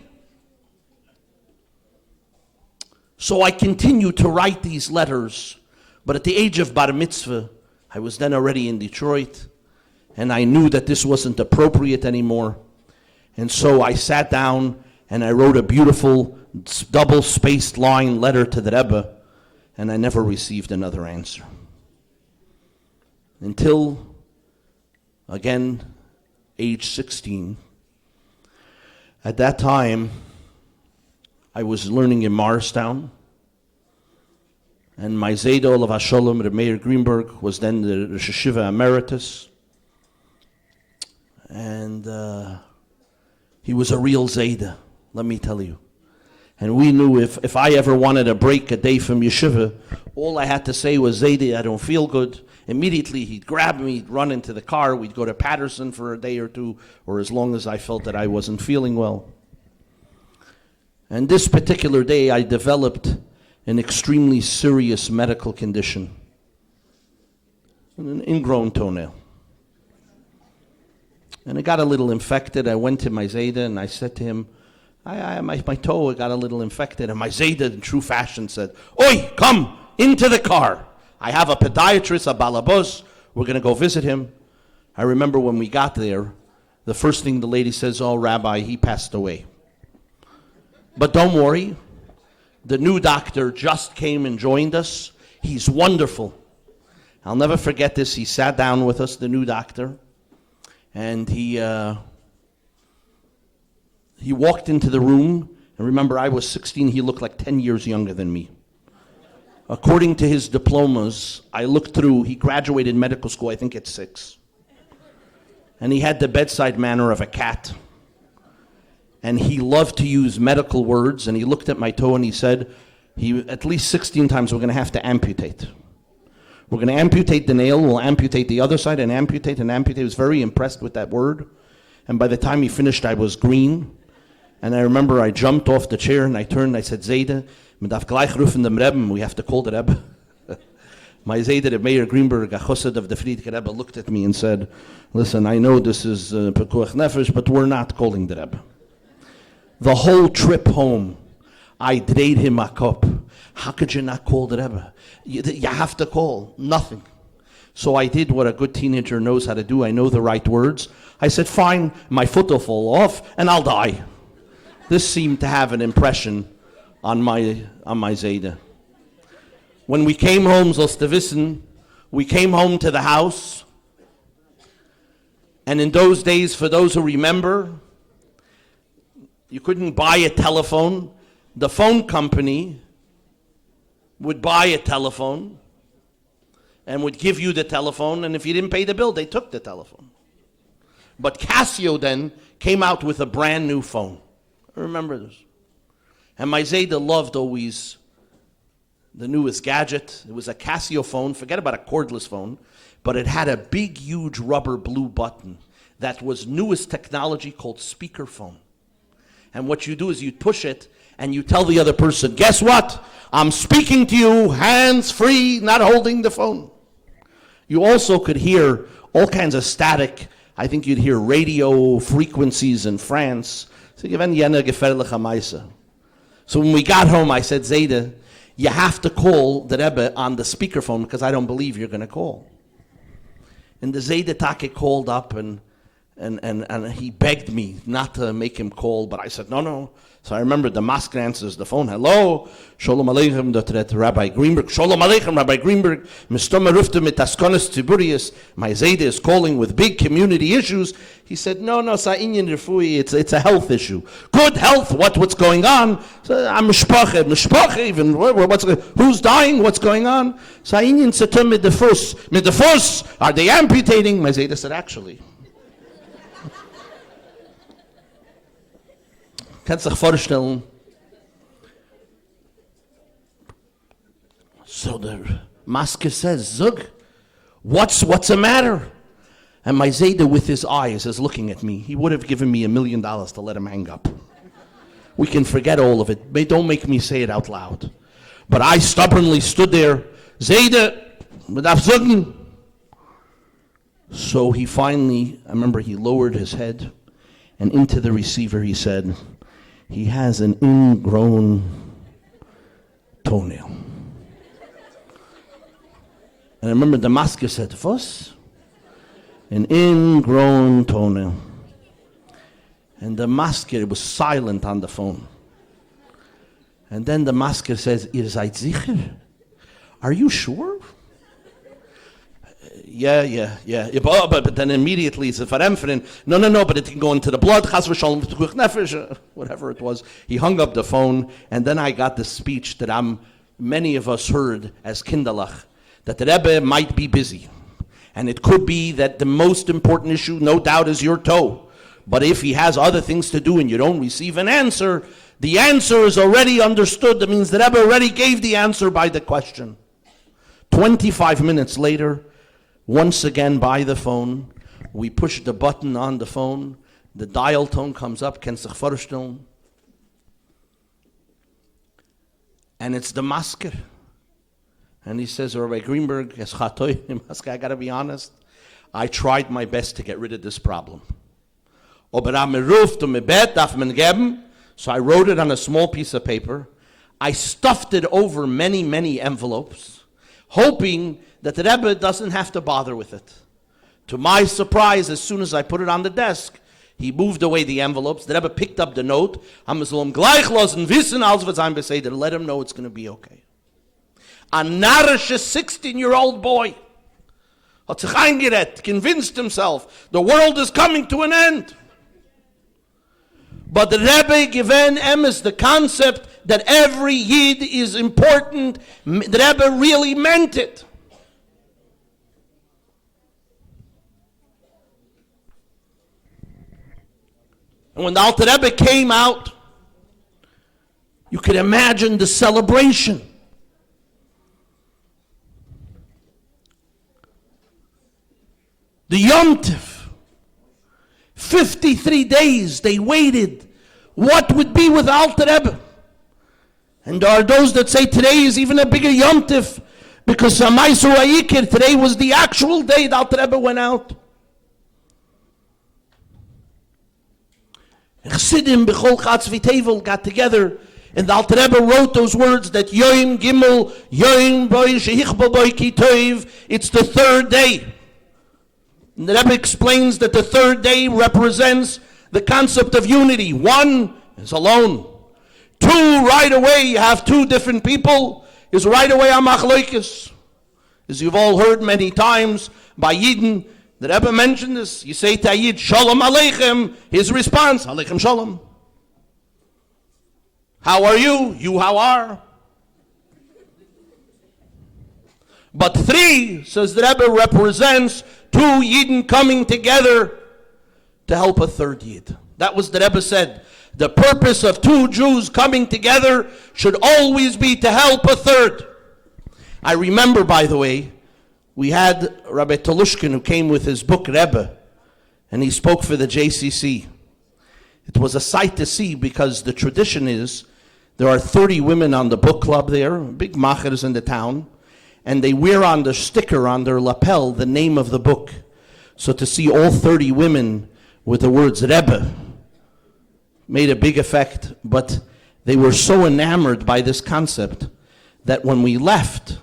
So I continued to write these letters, but at the age of bar mitzvah, I was then already in Detroit, and I knew that this wasn't appropriate anymore. And so I sat down and I wrote a beautiful double-spaced line letter to the Rebbe, and I never received another answer. Until, again, age 16. At that time, I was learning in Morristown, and my Zayda Olav HaSholom, Reb Meir Greenberg, was then the Rosh Hashiva Emeritus, and he was a real Zayda, let me tell you. And we knew if I ever wanted a break a day from yeshiva, all I had to say was, Zaidi, I don't feel good. Immediately he'd grab me, he'd run into the car, we'd go to Patterson for a day or two, or as long as I felt that I wasn't feeling well. And this particular day I developed an extremely serious medical condition, an ingrown toenail. And it got a little infected. I went to my Zayda and I said to him, my toe got a little infected. And my Zayda, in true fashion, said, Oi, come into the car. I have a podiatrist, a balabos. We're going to go visit him. I remember when we got there, the first thing the lady says, oh, Rabbi, he passed away. But don't worry. The new doctor just came and joined us. He's wonderful. I'll never forget this. He sat down with us, the new doctor, and he walked into the room. And remember, I was 16. He looked like 10 years younger than me. According to his diplomas, I looked through, he graduated medical school, I think at 6. And he had the bedside manner of a cat. And he loved to use medical words, and he looked at my toe and he said, at least 16 times, we're going to have to amputate. We're going to amputate the nail, we'll amputate the other side, and amputate and amputate. He was very impressed with that word. And by the time he finished, I was green. And I remember I jumped off the chair and I turned and I said, Zayde, we have to call the Rebbe. My Zayde, the Mayor Greenberg, a chassid of the Friedrich Rebbe, looked at me and said, listen, I know this is Pekuach Nefesh, but we're not calling the Rebbe. The whole trip home, I drayed him a cup. How could you not call the Rebbe? You have to call. Nothing. So I did what a good teenager knows how to do. I know the right words. I said, fine, my foot will fall off and I'll die. This seemed to have an impression on my Zayde. When we came home, Zolstewissen, we came home to the house. And in those days, for those who remember, you couldn't buy a telephone. The phone company would buy a telephone and would give you the telephone, and if you didn't pay the bill, they took the telephone. But Casio then came out with a brand new phone. I remember this. And my Zayda loved always the newest gadget. It was a Casio phone, forget about a cordless phone, but it had a big, huge rubber blue button that was newest technology called speaker phone. And what you do is you push it and you tell the other person, guess what? I'm speaking to you, hands free, not holding the phone. You also could hear all kinds of static. I think you'd hear radio frequencies in France. So when we got home, I said, Zayde, you have to call the Rebbe on the speakerphone because I don't believe you're going to call. And the Zayde Take called up and he begged me not to make him call, but I said, no. So I remember the masker answers the phone. Hello, Shalom Aleichem, Dr. Rabbi Greenberg. Shalom Aleichem, Rabbi Greenberg. Mistoma Rufta mit Askonis Tiburius. My Zayde is calling with big community issues. He said, no, Sa'inyan Rifui, it's a health issue. Good health, what's going on? So, I'm Mishpache, even, who's dying, what's going on? Sa'inyan Satum mit the Fus, are they amputating? My Zayde said, actually. Kannst dich vorstellen? So the masker says, Zug, what's the matter? And my Zayde with his eyes is looking at me. He would have given me $1 million to let him hang up. We can forget all of it. Don't make me say it out loud. But I stubbornly stood there. Zayde, mit Afzugen. So he finally, I remember he lowered his head and into the receiver he said, he has an ingrown toenail. And I remember the masker said, "Was? An ingrown toenail." And the masker was silent on the phone. And then the masker says, "Ihr seid sicher? Are you sure?" Yeah. But then immediately he said, no, but it can go into the blood, whatever it was. He hung up the phone, and then I got the speech that many of us heard as Kindalach, that the Rebbe might be busy. And it could be that the most important issue, no doubt, is your toe. But if he has other things to do and you don't receive an answer, The answer is already understood. That means the Rebbe already gave the answer by the question. 25 minutes later, once again by the phone, we push the button on the phone. The dial tone comes up, Ken sich vorstellen. And it's the masker. And he says, Rabbi Greenberg, I got to be honest, I tried my best to get rid of this problem. So I wrote it on a small piece of paper. I stuffed it over many, many envelopes, hoping that the Rebbe doesn't have to bother with it. To my surprise, as soon as I put it on the desk, he moved away the envelopes. The Rebbe picked up the note. Let him know it's going to be okay. A narrish 16-year-old boy hat sich eingerett, convinced himself the world is coming to an end. But the Rebbe given Emes the concept that every Yid is important. The Rebbe really meant it. And when the Alter Rebbe came out, you could imagine the celebration. The Yom Tiv, 53 days they waited. What would be with Alter Rebbe? And there are those that say today is even a bigger Yom Tiv because Maisur Ayikir, today was the actual day that Alter Rebbe went out. Chassidim B'chol Chatz V'Tevel got together and the Alter Rebbe wrote those words that Yoim Gimel, Yoim Boi Shehichbal Boi Ki Toiv, it's the third day. And the Rebbe explains that the third day represents the concept of unity. One is alone. Two, right away, you have two different people, is right away a machloikis. As you've all heard many times by Yidden, the Rebbe mentioned this. You say to Yid, Shalom Aleichem, his response, Aleichem Shalom. How are you? You how are? But three, says the Rebbe, represents two Yidden coming together to help a third Yid. That was the Rebbe said. The purpose of two Jews coming together should always be to help a third. I remember, by the way, we had Rabbi Tolushkin who came with his book Rebbe, and he spoke for the JCC. It was a sight to see because the tradition is there are 30 women on the book club there, big machers in the town, and they wear on the sticker on their lapel the name of the book. So to see all 30 women with the words Rebbe made a big effect, but they were so enamored by this concept that when we left,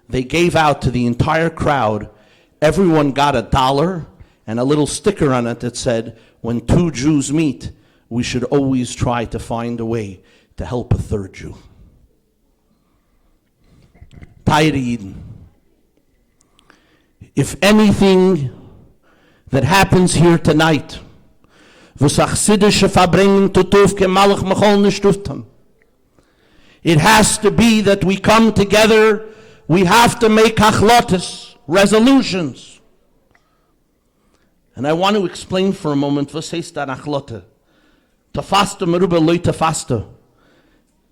they gave out to the entire crowd, everyone got $1 and a little sticker on it that said, when two Jews meet, we should always try to find a way to help a third Jew. If anything that happens here tonight, it has to be that we come together, we have to make achlotes, resolutions. And I want to explain for a moment, was heißt that achlote? Tafasta merube loy tafasta.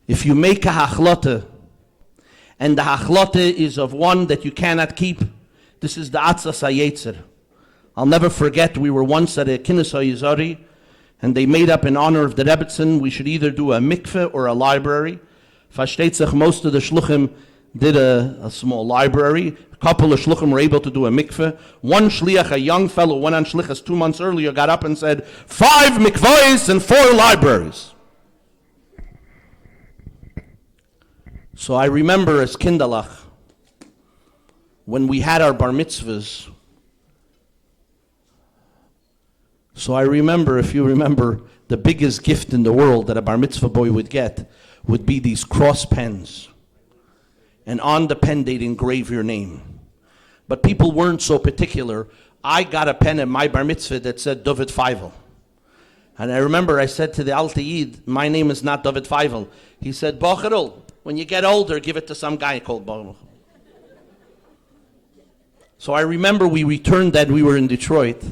If you make a achlote, and the achlote is of one that you cannot keep, this is the atzas hayetzer. I'll never forget, we were once at a Kinnis HaYizari, and they made up in honor of the Rebbetzin, we should either do a mikveh or a library. Versteht sich, most of the shluchim did a small library. A couple of shluchim were able to do a mikveh. One shliach, a young fellow, went on shlichus 2 months earlier, got up and said, 5 mikvahs and 4 libraries. So I remember as kindalach, when we had our bar mitzvahs, so I remember, if you remember, the biggest gift in the world that a bar mitzvah boy would get would be these cross pens. And on the pen they'd engrave your name. But people weren't so particular. I got a pen at my bar mitzvah that said David Feivel. And I remember I said to the Alter Yid, my name is not David Feivel. He said, Bocherul, when you get older, give it to some guy called Bocherul. So I remember we returned that, we were in Detroit,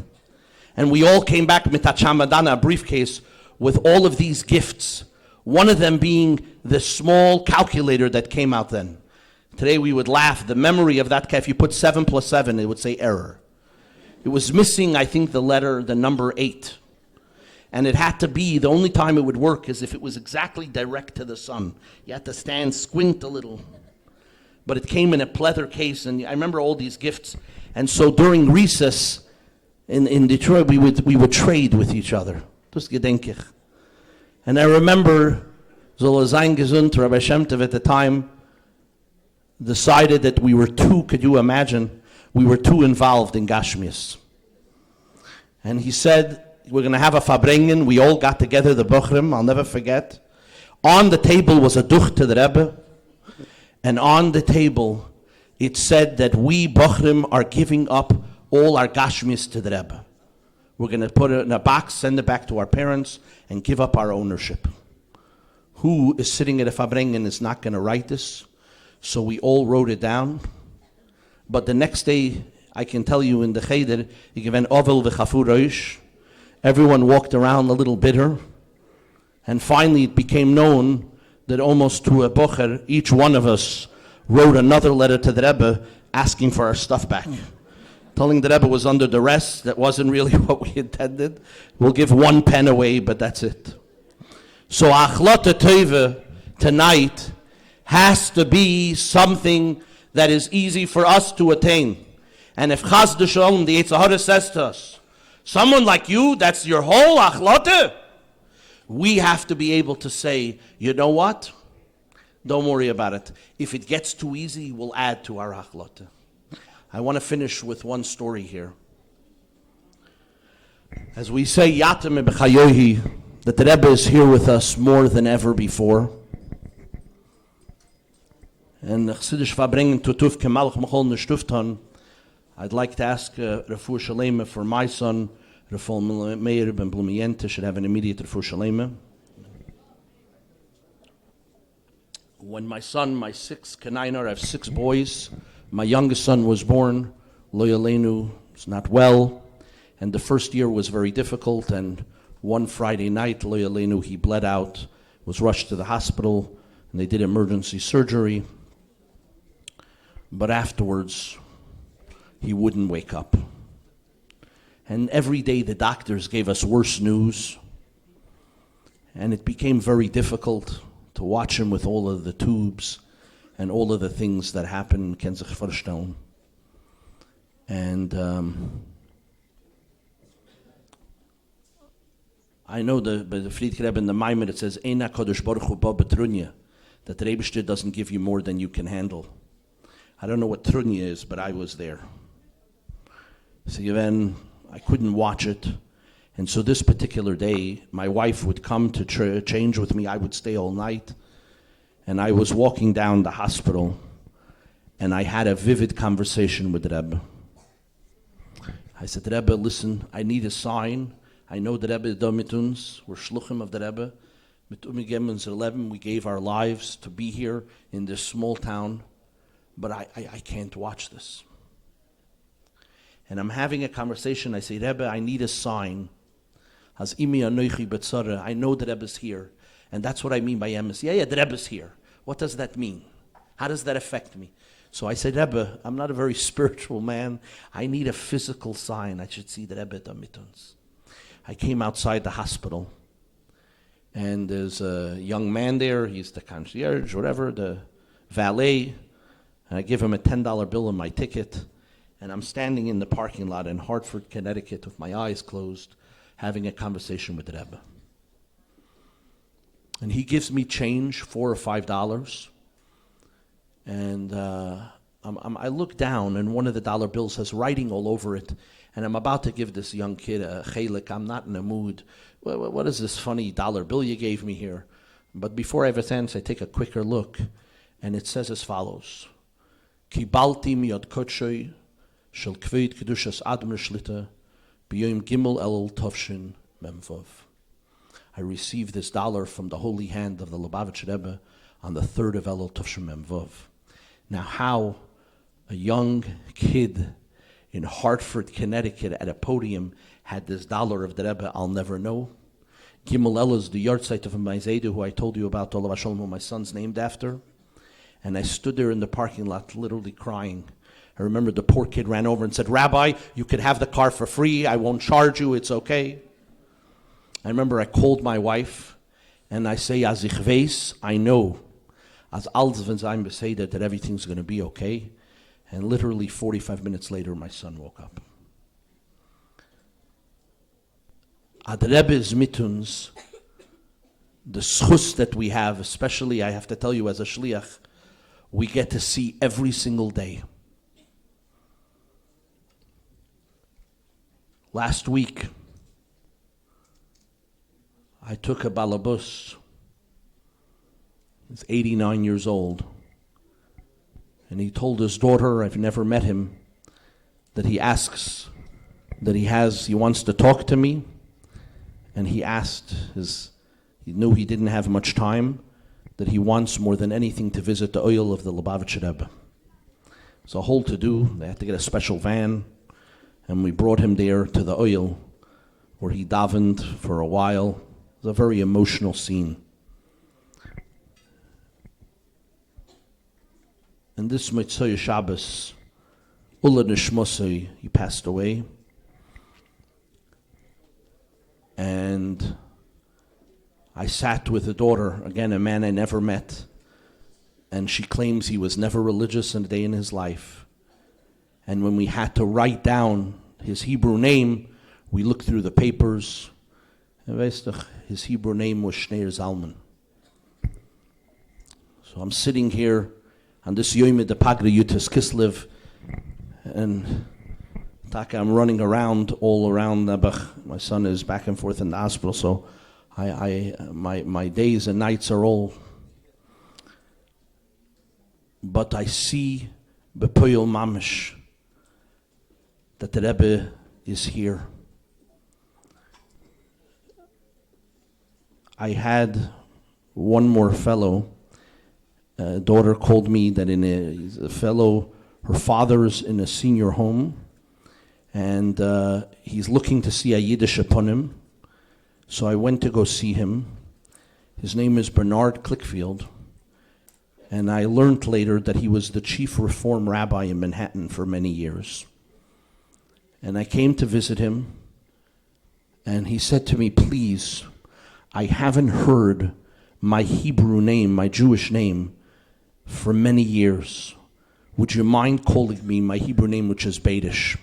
and we all came back with a chamadana, a briefcase, with all of these gifts, One of them being the small calculator that came out then. Today we would laugh. The memory of that, if you put 7 plus 7, it would say error. It was missing, I think, the number 8. And it had to be, the only time it would work is if it was exactly direct to the sun. You had to stand, squint a little. But it came in a pleather case, and I remember all these gifts. And so during recess in Detroit, we would trade with each other. Das gedenk ich. And I remember, soll sein gesund, Rabbi Shem Tov at the time decided that we were too, could you imagine, we were too involved in Gashmias. And he said, we're going to have a Farbrengen. We all got together, the Bochrim, I'll never forget. On the table was a duch to the Rebbe. And on the table, it said that we Bochrim are giving up all our Gashmias to the Rebbe. We're going to put it in a box, send it back to our parents, and give up our ownership. Who is sitting at a Farbrengen is not going to write this? So we all wrote it down. But the next day, I can tell you in the Cheder, everyone walked around a little bitter. And finally it became known that almost to a bocher, each one of us wrote another letter to the Rebbe asking for our stuff back. Telling the Rebbe was under duress, that wasn't really what we intended. We'll give 1 pen away, but that's it. So Achlata Teva tonight has to be something that is easy for us to attain. And if Chas D'Shalom, the Yetzer Hara says to us, someone like you, that's your whole achlata, we have to be able to say, you know what? Don't worry about it. If it gets too easy, we'll add to our achlata. I want to finish with one story here. As we say, Yatem B'chayohi, that the Rebbe is here with us more than ever before. And Chassidus Farbrengen Tutuf Kemalch Machol Neshtuftan, I'd like to ask Refuah Shalema for my son, Rafal Meir ben Blumiyente, should have an immediate Refuah Shalema. When my son, my 6th Kanainar, I have 6 boys. My youngest son was born. Loyalenu was not well, and the first year was very difficult. And one Friday night, Loyalenu, he bled out, was rushed to the hospital, and they did emergency surgery. But afterwards, he wouldn't wake up. And every day the doctors gave us worse news. And it became very difficult to watch him with all of the tubes and all of the things that happen, ken sich vorstellen. And I know the Friedrich Rebbe in the Maimer, it says, Eina Kodesh Baruch Hu Ba Betrunya, that the Rebbe doesn't give you more than you can handle. I don't know what Trunya is, but I was there. So then I couldn't watch it. And so this particular day, my wife would come to change with me. I would stay all night. And I was walking down the hospital, and I had a vivid conversation with the Rebbe. I said, Rebbe, listen, I need a sign. I know the Rebbe is da mit uns. We're shluchim of the Rebbe. Mit umgegeben unser Leben. We gave our lives to be here in this small town. But I can't watch this. And I'm having a conversation. I say, Rebbe, I need a sign. As imi anoichi betzara. I know the Rebbe's here. And that's what I mean by emes. Yeah, the Rebbe's here. What does that mean? How does that affect me? So I said, Rebbe, I'm not a very spiritual man. I need a physical sign. I should see the Rebbe da mit uns. I came outside the hospital. And there's a young man there. He's the concierge, whatever, the valet. And I give him a $10 bill and my ticket. And I'm standing in the parking lot in Hartford, Connecticut, with my eyes closed, having a conversation with the Rebbe. And he gives me change, $4 or $5. And I look down, and one of the dollar bills has writing all over it. And I'm about to give this young kid a chelik. I'm not in a mood. What is this funny dollar bill you gave me here? But before I have a chance, I take a quicker look. And it says as follows. Kibalti miyad kotshoy shel kveit kedushas admer shlita b'yom gimel elul tovshin memvov. I received this dollar from the holy hand of the Lubavitch Rebbe on the 3rd of Elul Tovshin Memvov. Now, how a young kid in Hartford, Connecticut, at a podium had this dollar of the Rebbe, I'll never know. Gimel El is the yahrzeit of my Zaydu, who I told you about, Olav Hashem, who my son's named after. And I stood there in the parking lot, literally crying. I remember the poor kid ran over and said, "Rabbi, you could have the car for free. I won't charge you. It's okay." I remember I called my wife, and I say, "As ich weiß, I know, as alles wenn sein beseder, that everything's going to be okay." And literally 45 minutes later, my son woke up. Ad Rebbe is mituns, the schus that we have, especially I have to tell you as a Shliach, we get to see every single day. Last week, I took a balabus. He's 89 years old. And he told his daughter, I've never met him, that he asks, he wants to talk to me. And he asked, he knew he didn't have much time, that he wants more than anything to visit the oil of the Lubavitcher Rebbe. It's a whole to-do. They had to get a special van. And we brought him there to the oil, where he davened for a while. It was a very emotional scene. And this Motzei Shabbos, Ulla Nishmosei, he passed away. And I sat with the daughter, again, a man I never met, and she claims he was never religious a day in his life. And when we had to write down his Hebrew name, we looked through the papers, and his Hebrew name was Shneir Zalman. So I'm sitting here on this Yom the Pagra Yud Tes Kislev, and I'm running around all around Nebuch. My son is back and forth in the hospital, so my days and nights are all. But I see Bepoyel Mamish that the Rebbe is here. I had one more fellow. A daughter called me that he's a fellow, her father's in a senior home. And he's looking to see a Yiddish upon him. So I went to go see him. His name is Bernard Clickfield. And I learned later that he was the chief reform rabbi in Manhattan for many years. And I came to visit him. And he said to me, "Please, I haven't heard my Hebrew name, my Jewish name, for many years. Would you mind calling me my Hebrew name, which is Beidish?"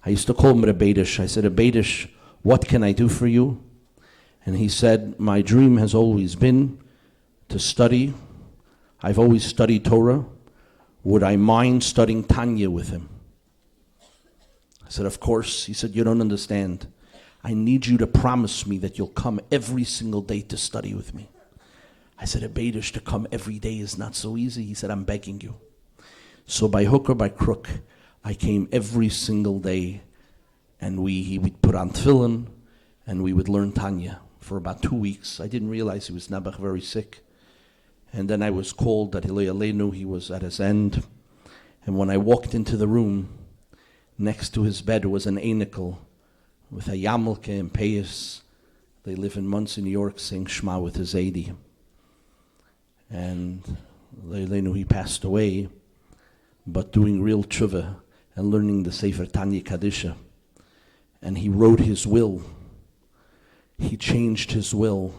I used to call him Rebbe. I said, "Rebbe, what can I do for you?" And he said, "My dream has always been to study. I've always studied Torah. Would I mind studying Tanya with him?" I said, "Of course." He said, "You don't understand. I need you to promise me that you'll come every single day to study with me." I said, "Rebbe, to come every day is not so easy." He said, "I'm begging you." So by hook or by crook, I came every single day, and he would put on tefillin, and we would learn Tanya for about 2 weeks. I didn't realize he was Nebuch, very sick. And then I was called that he was at his end. And when I walked into the room, next to his bed was an anikel with a yamelke and payas. They live in Monsey, New York, saying Shema with his 80. And he passed away, but doing real tshuva and learning the Sefer Tanya Kadisha. And he wrote his will. He changed his will,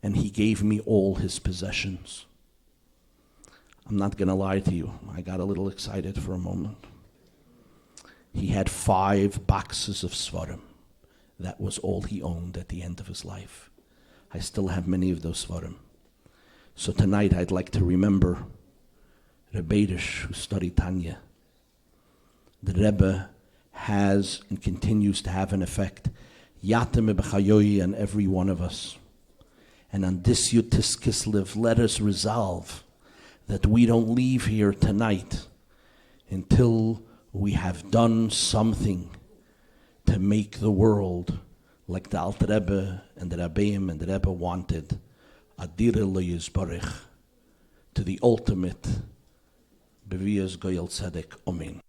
and he gave me all his possessions. I'm not going to lie to you. I got a little excited for a moment. He had 5 boxes of Svarim. That was all he owned at the end of his life. I still have many of those Svarim. So tonight I'd like to remember Rebbe who studied Tanya. The Rebbe has and continues to have an effect, Yatem B'chayoyi, on every one of us. And on this Yud Tes Kislev, let us resolve that we don't leave here tonight until we have done something to make the world like the Alter Rebbe and the Rabbeim and the Rebbe wanted, Adire Lo Yisbarich, to the ultimate B'viyas Goyal Tzedek. Amen.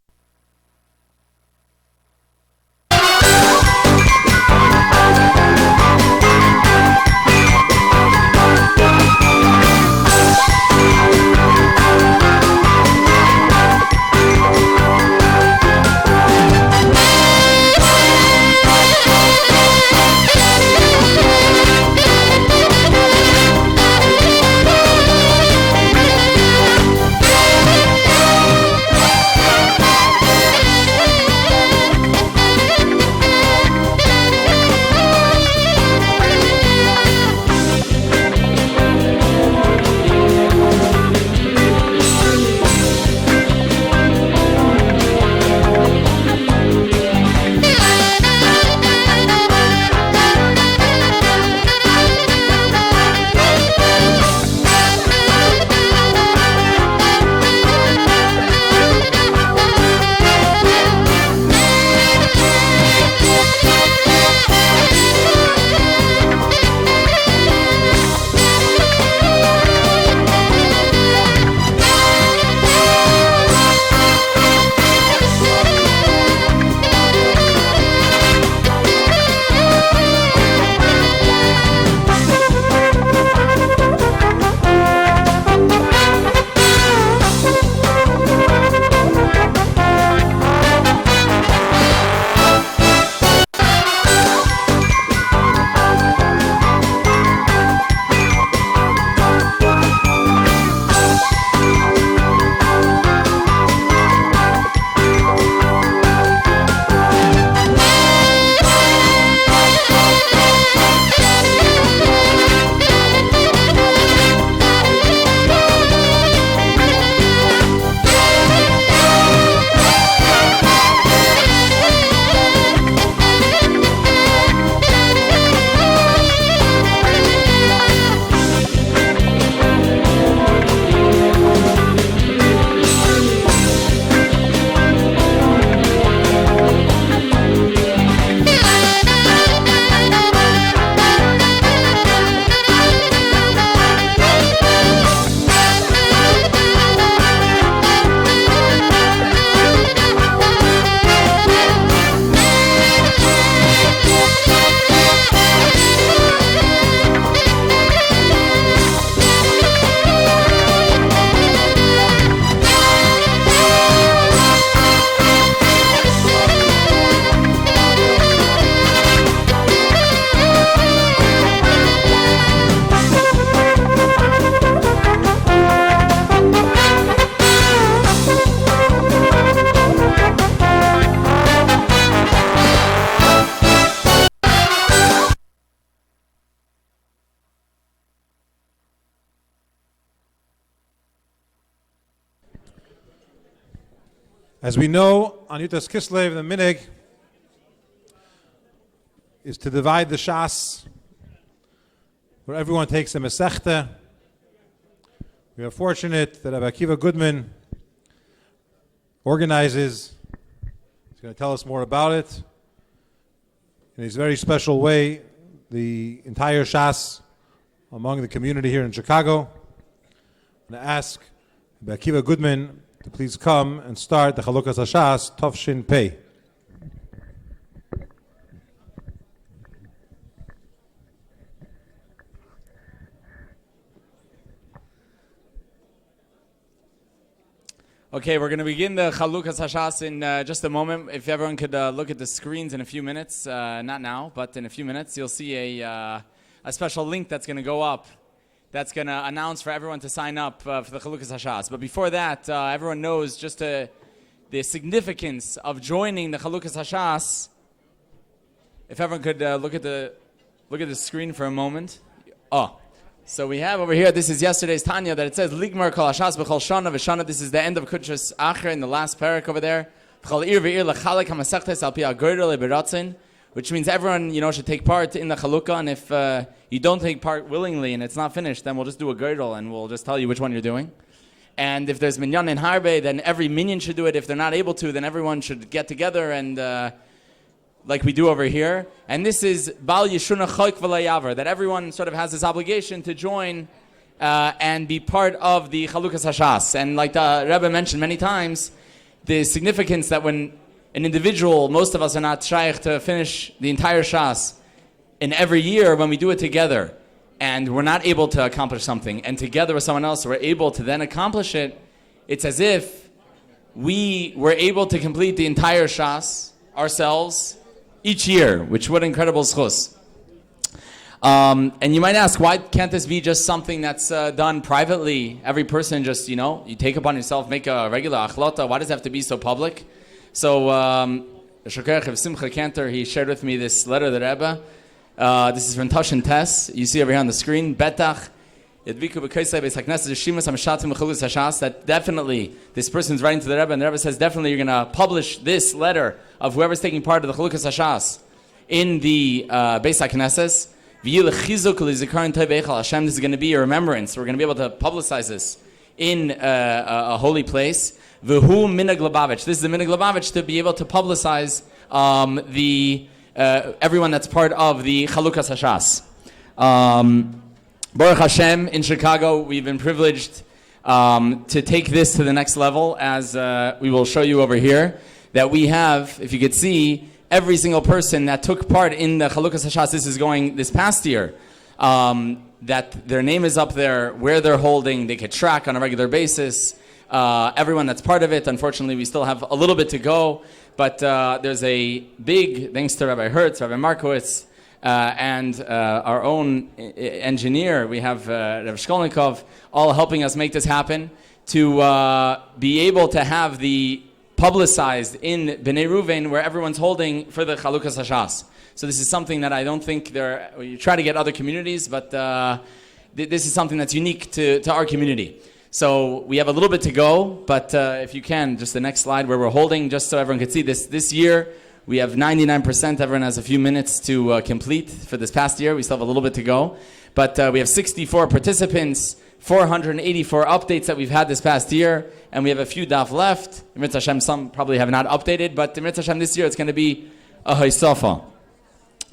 As we know, on Yud Tes Kislev, the minig is to divide the Shas, where everyone takes a Masechta. We are fortunate that Rabbi Akiva Goodman organizes. He's going to tell us more about it. In his very special way, the entire Shas among the community here in Chicago. I'm going to ask Rabbi Akiva Goodman to please come and start the Chalukas HaShas Tov Shin Pei. Okay, we're going to begin the Chalukas HaShas in just a moment. If everyone could look at the screens in a few minutes, not now, but in a few minutes, you'll see a special link that's going to go up that's going to announce for everyone to sign up for the Chalukas HaShas. But before that, everyone knows just the significance of joining the Chalukas HaShas. If everyone could look at the screen for a moment. So we have over here, this is yesterday's Tanya, that it says, Ligmar kol hashas b'chol shana v'shana. This is the end of Kutchas Acher in the last parak over there. V'chol ir v'ir l'chalek ha'masechtes al pi ha'gordel le'beratzin, which means everyone, should take part in the Chalukah, and if you don't take part willingly and it's not finished, then we'll just do a girdle and we'll just tell you which one you're doing. And if there's minyan in harbe, then every minyan should do it. If they're not able to, then everyone should get together and like we do over here. And this is Bal Yeshuna Choik V'Layaver, that everyone sort of has this obligation to join and be part of the Chalukas HaShas. And like the Rebbe mentioned many times, the significance that when an individual, most of us are not Shliach to finish the entire Shas, in every year when we do it together, and we're not able to accomplish something, and together with someone else we're able to then accomplish it, it's as if we were able to complete the entire Shas ourselves each year, which what incredible schus. And you might ask, why can't this be just something that's done privately? Every person just, you take upon yourself, make a regular achlota. Why does it have to be so public? So, Shokerech of Simcha Cantor, he shared with me this letter that Rebbe. This is from Yud Tes. You see over here on the screen. Betach. That definitely this person's writing to the Rebbe, and the Rebbe says definitely you're going to publish this letter of whoever's taking part of the Chalukas HaShas in the Beis HaKnesses. This is going to be a remembrance. We're going to be able to publicize this in a holy place. This is the Minhag Lubavitch to be able to publicize everyone that's part of the Chalukas HaShas. Baruch Hashem, in Chicago, we've been privileged to take this to the next level, as we will show you over here, that we have, if you could see, every single person that took part in the Chalukas HaShas, this is going this past year, that their name is up there, where they're holding, they could track on a regular basis, everyone that's part of it. Unfortunately, we still have a little bit to go, but there's a big, thanks to Rabbi Hertz, Rabbi Markowitz, and our own engineer, we have Rav Shkolnikov, all helping us make this happen, to be able to have the publicized in Bnei Ruvain where everyone's holding for the Chalukas HaShas. So this is something that I don't think you try to get other communities, but this is something that's unique to our community. So we have a little bit to go, but if you can, just the next slide where we're holding, just so everyone can see this year. We have 99%. Everyone has a few minutes to complete for this past year. We still have a little bit to go. But we have 64 participants, 484 updates that we've had this past year, and we have a few daf left. Emet Hashem, some probably have not updated, but Emet Hashem this year it's going to be a haisafa.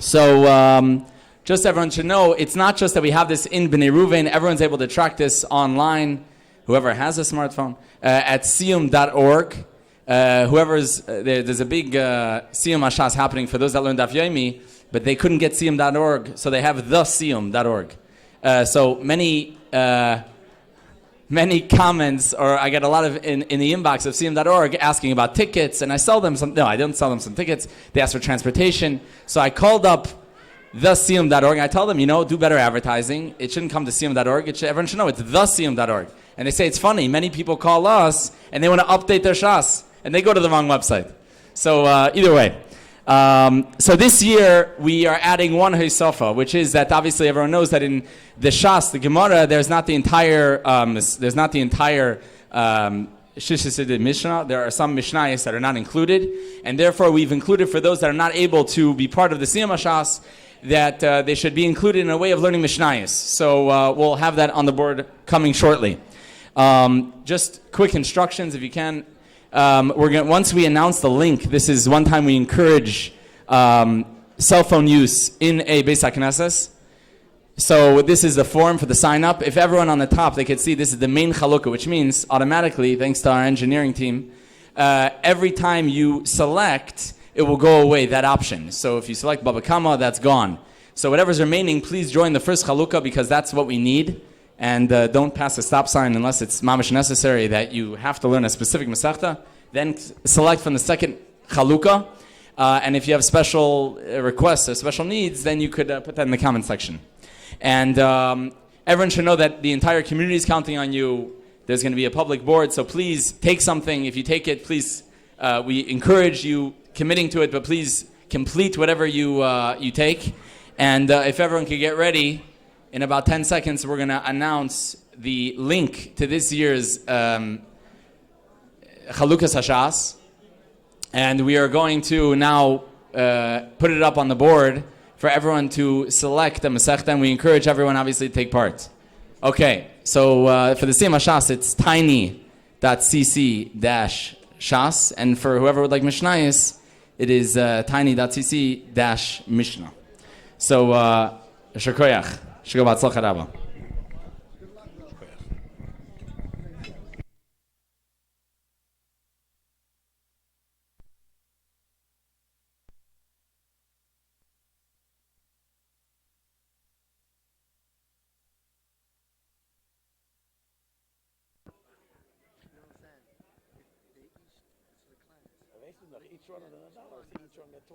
So just everyone should know, it's not just that we have this in Bnei Ruvain. Everyone's able to track this online, whoever has a smartphone, at siyum.org. There's a big Siyum HaShas happening for those that learn Daf Yomi, but they couldn't get Siyum.org, so they have the Siyum.org. So many comments, or I get a lot of in the inbox of Siyum.org asking about tickets, and I sell them some. No, I don't sell them some tickets. They ask for transportation, so I called up the Siyum.org, and I tell them, do better advertising. It shouldn't come to Siyum.org. Everyone should know it's the Siyum.org. And they say it's funny. Many people call us and they want to update their Shas, and they go to the wrong website. So either way. So this year we are adding one Haisafa, which is that obviously everyone knows that in the Shas, the Gemara, there's not the entire Shishis Mishnah. There are some Mishnayos that are not included, and therefore we've included for those that are not able to be part of the Siyam Shas that they should be included in a way of learning Mishnayos. So we'll have that on the board coming shortly. Just quick instructions, if you can. Once we announce the link, this is one time we encourage cell phone use in a Beis HaKnesses. So this is the form for the sign up. If everyone on the top, they could see this is the main chalukah, which means automatically, thanks to our engineering team, every time you select, it will go away, that option. So if you select Baba Kama, that's gone. So whatever's remaining, please join the first chalukah because that's what we need. And don't pass a stop sign unless it's mamish necessary that you have to learn a specific masechta. Then select from the second chalukah. And if you have special requests or special needs, then you could put that in the comment section. And everyone should know that the entire community is counting on you. There's going to be a public board, so please take something. If you take it, please, we encourage you committing to it, but please complete whatever you take. And if everyone could get ready, in about 10 seconds, we're going to announce the link to this year's Chalukas Hashas. And we are going to now put it up on the board for everyone to select the Masechta, and we encourage everyone, obviously, to take part. Okay, so for the Siyam Shas, it's tiny.cc-shas, and for whoever would like Mishnayos, it is tiny.cc-mishnah. So, Yasher Koyach. Shego B'atzlacha Rabba. Each one of them $1, so each one get $20.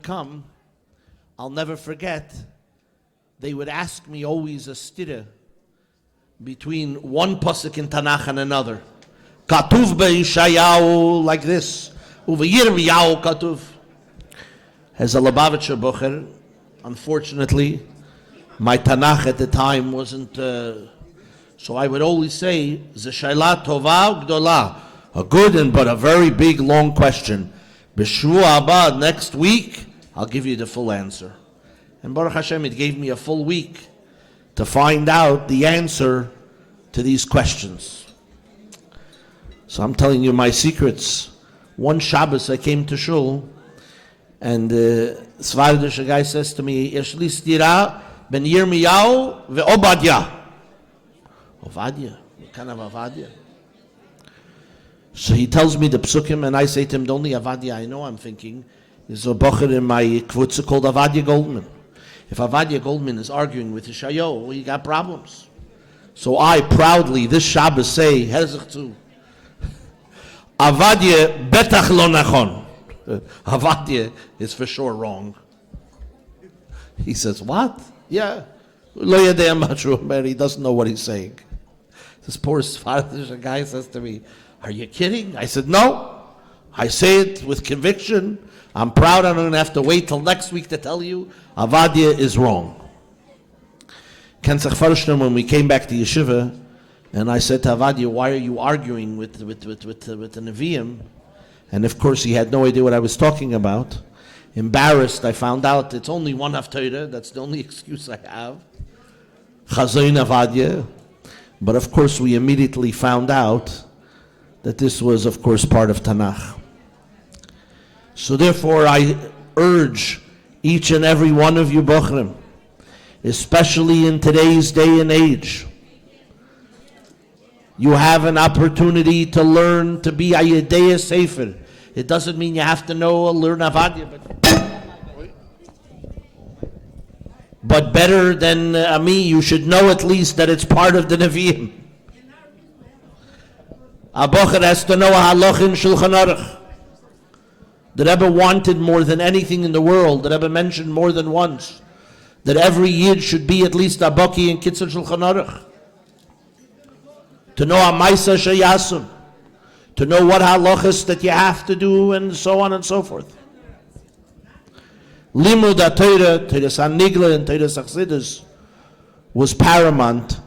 come, I'll never forget, they would ask me always a stira between one pasuk in Tanakh and another. Katuv be'Yeshayahu, like this. Uve Yirmiyahu katuv. As a Lubavitcher Bocher, unfortunately, my Tanakh at the time wasn't, so I would always say, Zeshayla tova gdola, a good and but a very big, long question. B'shu haba, next week, I'll give you the full answer. And Baruch Hashem, it gave me a full week to find out the answer to these questions. So I'm telling you my secrets. One Shabbos I came to shul, and the Svardish guy says to me, Yeshli stira ben Yirmiyahu ve'Obadya. Obadya? What kind of Obadya? So he tells me the psukim, and I say to him, the only Avadia I know, I'm thinking, is a bocher in my kvutza called Avadia Goldman. If Avadia Goldman is arguing with Yeshayahu, well, you got problems. So I proudly, this Shabbos, say, Hezech zu, Avadia betach lo nachon. Avadia is for sure wrong. He says, what? Yeah. Lo yadei matru, man, he doesn't know what he's saying. This poor Svardish guy says to me, are you kidding? I said, no. I say it with conviction. I'm proud I'm going to have to wait till next week to tell you Avadia is wrong. When we came back to Yeshiva, and I said to Avadia, why are you arguing with the Nevi'im? And of course he had no idea what I was talking about. Embarrassed, I found out it's only one Haftarah. That's the only excuse I have. Chazayin Avadia. But of course we immediately found out that this was, of course, part of Tanakh. So therefore, I urge each and every one of you, Bochrim, especially in today's day and age, you have an opportunity to learn to be a Yedei Sefer. It doesn't mean you have to know or learn Avadia, but better than me, you should know at least that it's part of the Nevi'im. A bocher has to know a halach in Shulchan Aruch. The Rebbe wanted more than anything in the world, the Rebbe mentioned more than once, that every Yid should be at least a baki in Kitzur Shulchan Aruch. To know a Maisa Sheyasum, to know what halachas that you have to do, and so on and so forth. Limud HaTorah, Teres HaNigla, and Teres Chassidus was paramount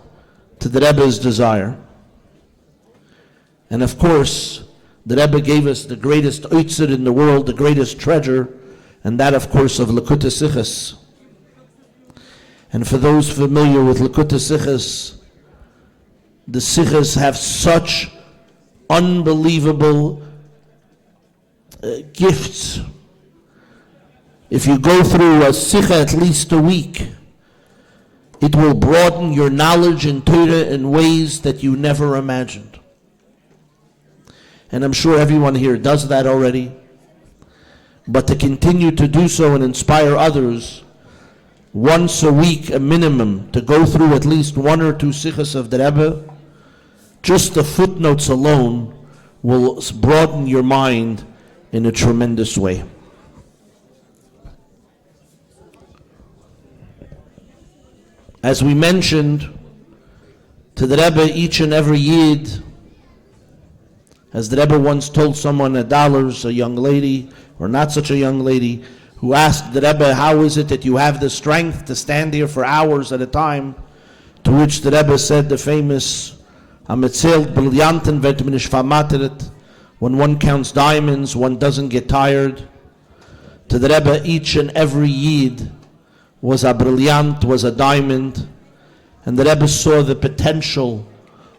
to the Rebbe's desire. And of course, the Rebbe gave us the greatest oitzir in the world, the greatest treasure, and that, of course, of Likutei Sichos. And for those familiar with Likutei Sichos, the Sichos have such unbelievable gifts. If you go through a Sicha at least a week, it will broaden your knowledge in Torah in ways that you never imagined. And I'm sure everyone here does that already. But to continue to do so and inspire others, once a week, a minimum, to go through at least one or two sichos of the Rebbe, just the footnotes alone will broaden your mind in a tremendous way. As we mentioned, to the Rebbe, each and every Yid, as the Rebbe once told someone $1, a young lady, or not such a young lady, who asked the Rebbe, how is it that you have the strength to stand here for hours at a time? To which the Rebbe said the famous, when one counts diamonds, one doesn't get tired. To the Rebbe, each and every Yid was a brilliant, was a diamond, and the Rebbe saw the potential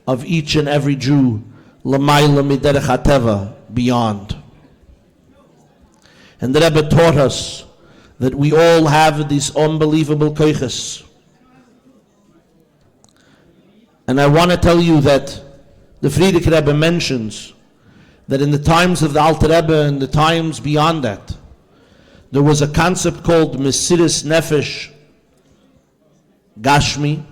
of each and every Jew L'mayla miderech hateva, beyond. And the Rebbe taught us that we all have these unbelievable koiches. And I want to tell you that the Frierdiker Rebbe mentions that in the times of the Alter Rebbe and the times beyond that, there was a concept called Mesiris Nefesh Gashmi.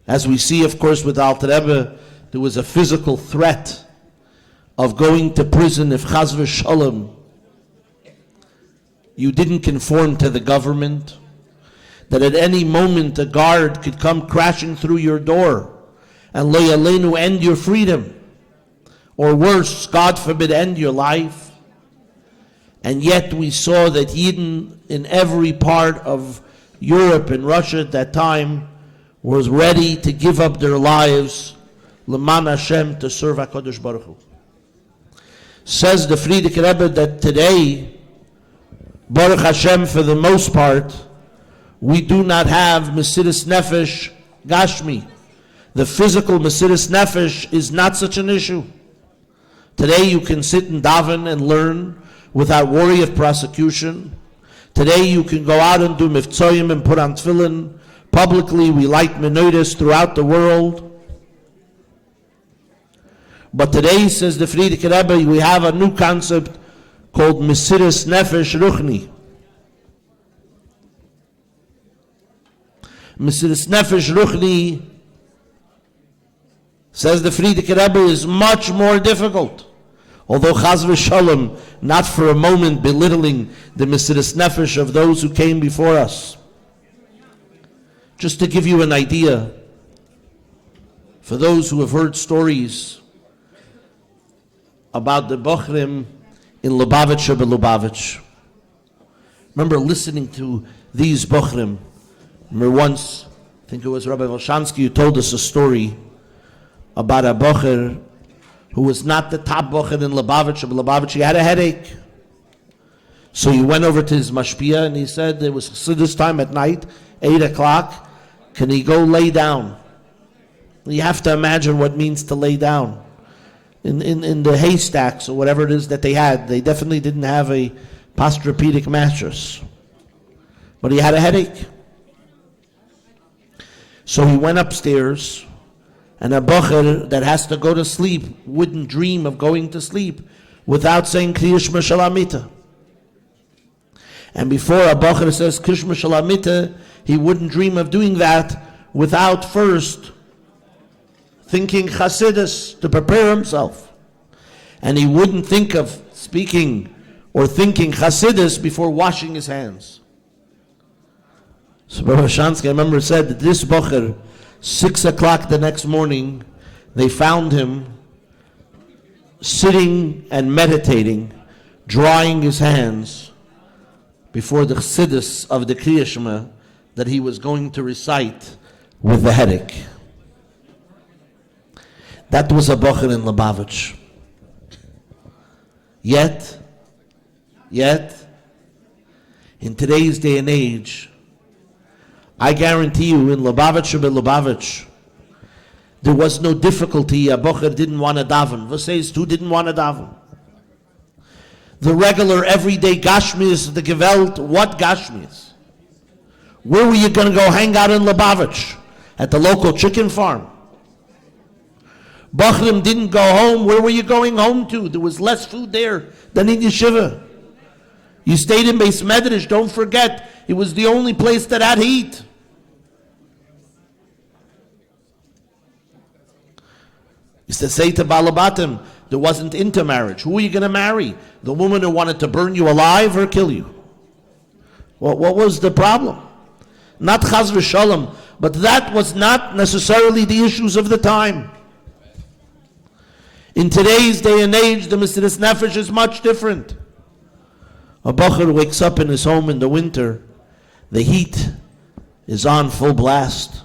As we see, of course, with the Alter Rebbe, there was a physical threat of going to prison if Chas v'Shalom you didn't conform to the government, that at any moment a guard could come crashing through your door and lo yaleinu end your freedom, or worse, God forbid, end your life. And yet we saw that Yidden in every part of Europe and Russia at that time was ready to give up their lives l'man Hashem, to serve HaKadosh Baruch Hu. Says the Frierdiker Rebbe that today, Baruch Hashem, for the most part, we do not have Mesiras Nefesh Gashmi. The physical Mesiras Nefesh is not such an issue. Today you can sit and daven and learn without worry of prosecution. Today you can go out and do mivtzoyim and put on tefillin. Publicly we light menorahs throughout the world. But today, says the Frierdiker Rebbe, we have a new concept called Mesiras Nefesh Ruchni. Mesiras Nefesh Ruchni, says the Frierdiker Rebbe, is much more difficult. Although Chas v'Shalom, not for a moment belittling the Mesiras Nefesh of those who came before us. Just to give you an idea, for those who have heard stories about the Bochrim in Lubavitch or Lubavitch. Remember listening to these Bochrim. Remember once, I think it was Rabbi Volshansky who told us a story about a Bocher who was not the top Bocher in Lubavitch or Lubavitch. He had a headache. So he went over to his mashpia and he said, it was Chassidus time at night, 8 o'clock, can he go lay down? You have to imagine what it means to lay down. In the haystacks or whatever it is that they had, they definitely didn't have a posturepedic mattress. But he had a headache. So he went upstairs, and a bocher that has to go to sleep wouldn't dream of going to sleep without saying Kriya Shema Shalamita. And before a bocher says Kriya Shema Shalamita, he wouldn't dream of doing that without first thinking Chassidus to prepare himself. And he wouldn't think of speaking or thinking Chassidus before washing his hands. So Rabbi Shansky, I remember, said that this bocher, 6 o'clock the next morning, they found him sitting and meditating, drying his hands before the Chassidus of the Kriya Shema that he was going to recite with the headache. That was a bocher in Lubavitch. Yet, in today's day and age, I guarantee you, in Lubavitch or Lubavitch, there was no difficulty. A bocher didn't want to daven. What says who didn't want to daven? The regular, everyday gashmis, the gewelt, what gashmis? Where were you going to go hang out in Lubavitch? At the local chicken farm? Bochrim didn't go home. Where were you going home to? There was less food there than in yeshiva. You stayed in Beis Medrash. Don't forget, it was the only place that had heat. Used to say to Balabatim, there wasn't intermarriage. Who are you going to marry? The woman who wanted to burn you alive or kill you? What was the problem? Not Chas v'Shalom, but that was not necessarily the issues of the time. In today's day and age, the Mesiras Nefesh is much different. A bocher wakes up in his home in the winter, the heat is on full blast.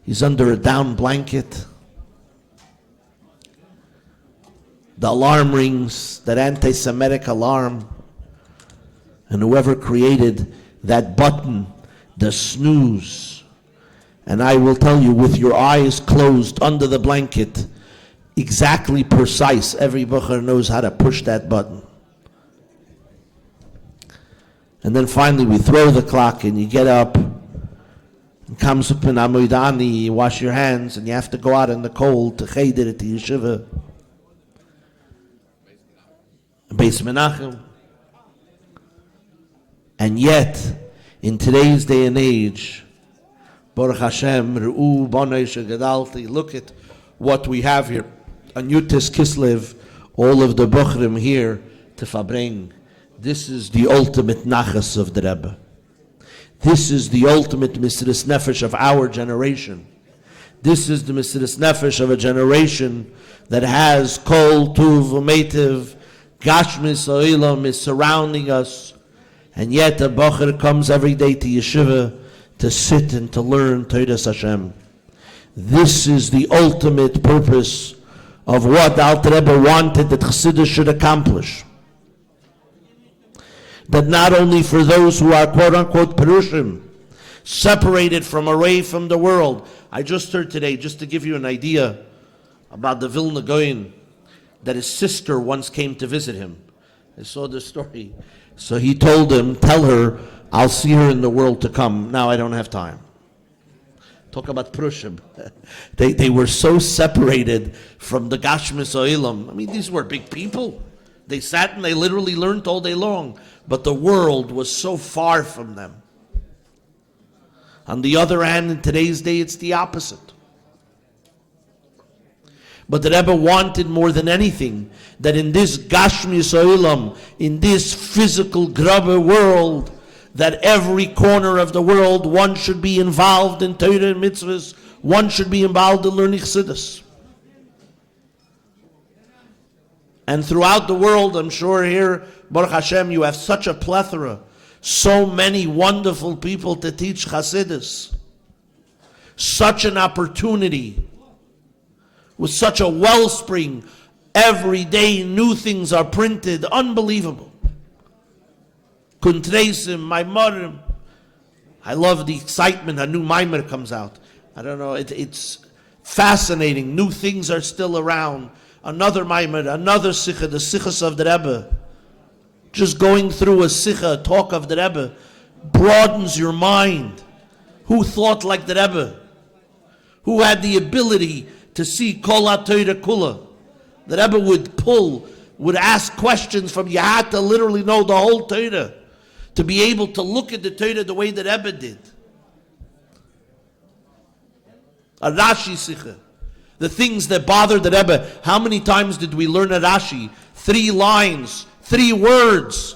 He's under a down blanket. The alarm rings, that anti-Semitic alarm. And whoever created that button, the snooze. And I will tell you, with your eyes closed under the blanket, exactly precise, every bocher knows how to push that button. And then finally we throw the clock and you get up, and comes up in Amoidani, you wash your hands, and you have to go out in the cold to cheder, to yeshiva. Beis Menachem. And yet, in today's day and age, Baruch Hashem, Re'u Bonei Shegedalti, look at what we have here. On Yud Tes Kislev, all of the Bochrim here to Farbrengen, This is the ultimate nachas of the Rebbe. This is the ultimate Mesiras Nefesh of our generation. This is the Mesiras Nefesh of a generation that has Kol Tuv Umetiv, Gashmis Oilam is surrounding us, and yet a Bocher comes every day to Yeshiva to sit and to learn Todas Hashem. This is the ultimate purpose of what the Alter Rebbe wanted that Chassidus should accomplish. That not only for those who are quote-unquote Perushim, separated from away from the world. I just heard today, just to give you an idea about the Vilna Goyen, that his sister once came to visit him. I saw the story. So he told him, tell her, I'll see her in the world to come. Now I don't have time. Talk about Perushim. They were so separated from the Gashmis Oilam. I mean, these were big people. They sat and they literally learned all day long. But the world was so far from them. On the other hand, in today's day, it's the opposite. But the Rebbe wanted more than anything that in this Gashmis Oilam, in this physical grubber world, that every corner of the world, one should be involved in Torah and mitzvahs, one should be involved in learning Chassidus. And throughout the world, I'm sure here, Baruch Hashem, you have such a plethora, so many wonderful people to teach Chassidus. Such an opportunity, with such a wellspring. Every day new things are printed, unbelievable. Kuntreisim, Maimarim. I love the excitement, a new Maimer comes out. I don't know, it's fascinating. New things are still around. Another Maimer, another Sikha, the Sikhas of the Rebbe. Just going through a Sikha, a talk of the Rebbe, broadens your mind. Who thought like the Rebbe? Who had the ability to see Kol HaTorah Kula? The Rebbe would ask questions from, you had to literally know the whole Torah to be able to look at the Torah the way the Rebbe did. A Rashi Sikha. The things that bothered the Rebbe. How many times did we learn a Rashi? 3 lines, 3 words.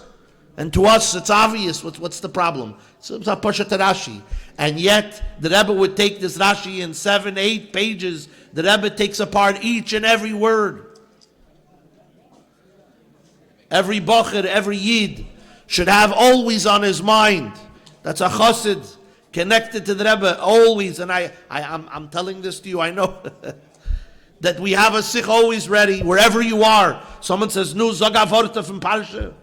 And to us, it's obvious. What's the problem? It's a Pashat Rashi. And yet, the Rebbe would take this Rashi in 7, 8 pages. The Rebbe takes apart each and every word. Every Bocher, every Yid should have always on his mind. That's a Chassid connected to the Rebbe, always. And I'm telling this to you, I know. That we have a Sikh always ready, wherever you are. Someone says, Nu, Zagavorta from Parsha.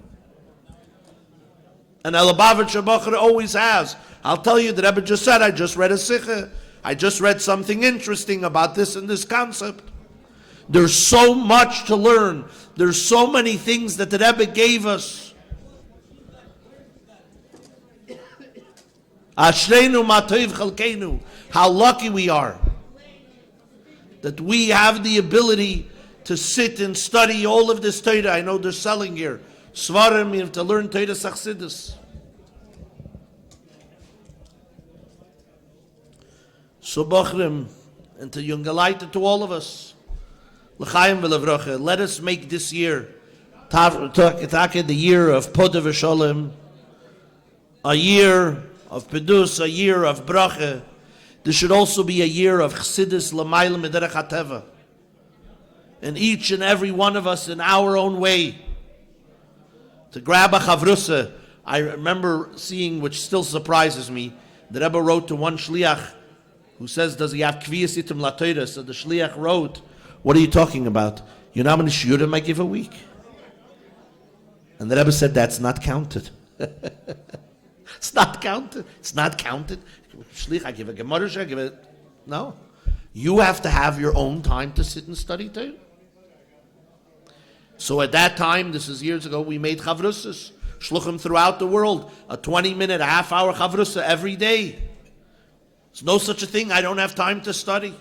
And Elabavitch Bocher always has. I'll tell you, the Rebbe just said, I just read a Sikha. I just read something interesting about this and this concept. There's so much to learn. There's so many things that the Rebbe gave us. Ashreinu matoiv chalkeinu. How lucky we are that we have the ability to sit and study all of this Torah. I know they're selling here Svarim, you have to learn Torah Chassidus. So Bochrim, and to Yungalaita, to all of us, L'chaim v'levrocha, let us make this year the year of Poda v'Sholem, a year of Pedus, a year of Bracha. This should also be a year of Chassidus l'mayla mederech hateva. And each and every one of us in our own way, to grab a chavrusa. I remember seeing, which still surprises me, the Rebbe wrote to one Shliach, who says, does he have kviyas itim latoira? So the Shliach wrote, what are you talking about? You know how many shiurim I give a week? And the Rebbe said, that's not counted. It's not counted. It's not counted. Shlich, I give a Gemara, I give it. No. You have to have your own time to sit and study too. So at that time, this is years ago, we made chavrusas, shluchim throughout the world, a 20-minute, a half-hour chavrusa every day. There's no such a thing, I don't have time to study.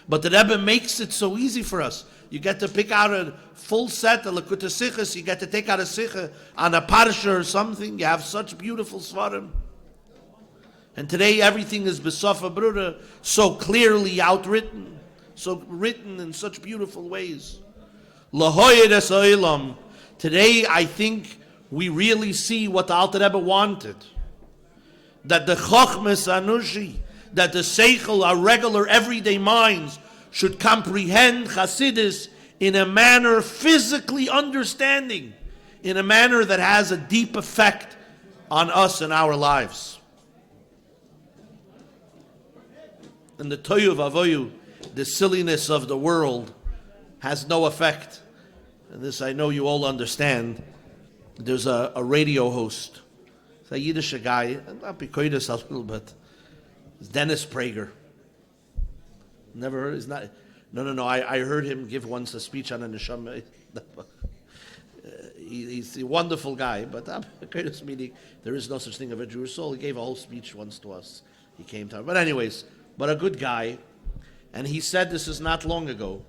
But the Rebbe makes it so easy for us. You get to pick out a full set of Lekutei Sichos, you get to take out a Sikha on a Parsha or something, you have such beautiful Svarim. And today everything is Besofa Brura, so clearly outwritten, so written in such beautiful ways. Lahoyer es oilam, Today, I think we really see what the Alter Rebbe wanted. That the Chochmas Anushi, that the Seichel, our regular everyday minds, should comprehend Chassidus in a manner physically understanding, in a manner that has a deep effect on us and our lives. And the Toyu Vavoyu, the silliness of the world, has no effect. And this I know you all understand. There's a radio host, it's a Yiddish guy, and not Bekoides a little bit. It's Dennis Prager. Never heard? It's not. No. I heard him give once a speech on a neshama. He's a wonderful guy, but Bekoides meaning there is no such thing of a Jewish soul. He gave a whole speech once to us. He came to. But anyways, but a good guy, and he said this is not long ago,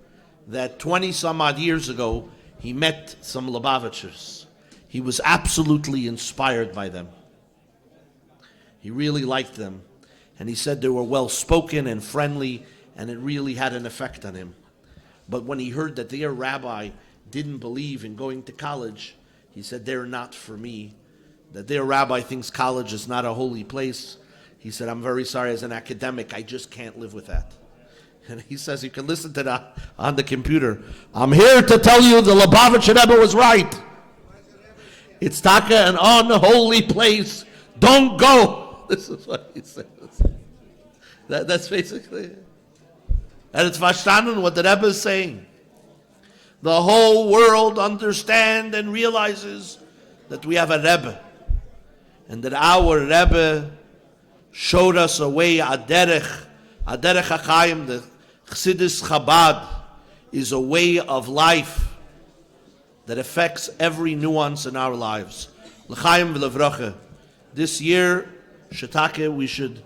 that 20 some odd years ago he met some Lubavitchers. He was absolutely inspired by them. He really liked them. And he said they were well-spoken and friendly, and it really had an effect on him. But when he heard that their rabbi didn't believe in going to college, he said, they're not for me. That their rabbi thinks college is not a holy place. He said, I'm very sorry, as an academic, I just can't live with that. And he says, you can listen to that on the computer. I'm here to tell you the Lubavitcher Rebbe was right. It's taka an unholy place. Don't go. This is what he says. That's basically it. And it's verstanden what the Rebbe is saying. The whole world understands and realizes that we have a Rebbe. And that our Rebbe showed us a way, a derech HaChaim, the Chassidus Chabad, is a way of life that affects every nuance in our lives. L'chaim v'levracha. This year, Shetake, we should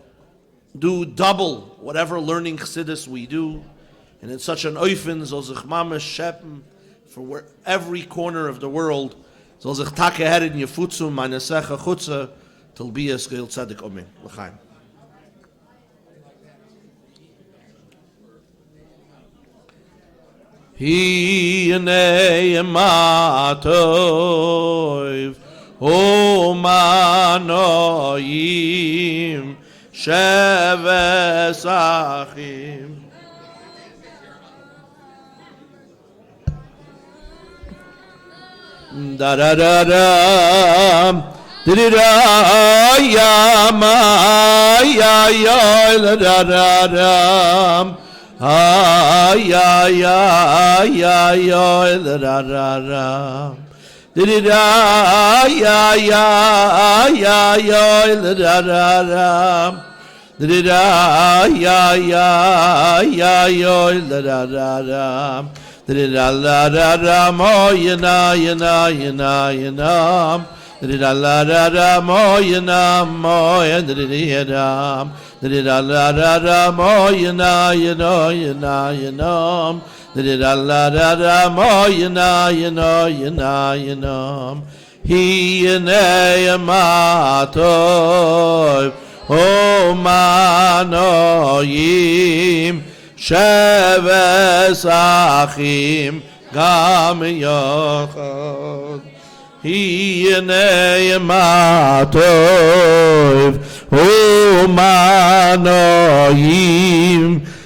do double whatever learning Chassidus we do, and in such an oifen, zol sich mamash shepen, for every corner of the world, zol sich take herin yefutzum, meine secha chutza, til biyas geil tzadik omen. L'chaim. Hinei matov umanoim sheves achim da-da-da-dam da-da-da-yam-ay-ay-ay-da-da-dam ay ay ay ay ay la la la la di da ay ay ay ay ay la la la la di da ay ay ay ay ay la la la la di da la la la mo yana yana yana yana di da la la la mo yana mo yana di da da la da da mo yana yana yana yana da la da da mo yana yana yana yana he ene matov o manoim sheves achim gam yachad he ene matov umanoim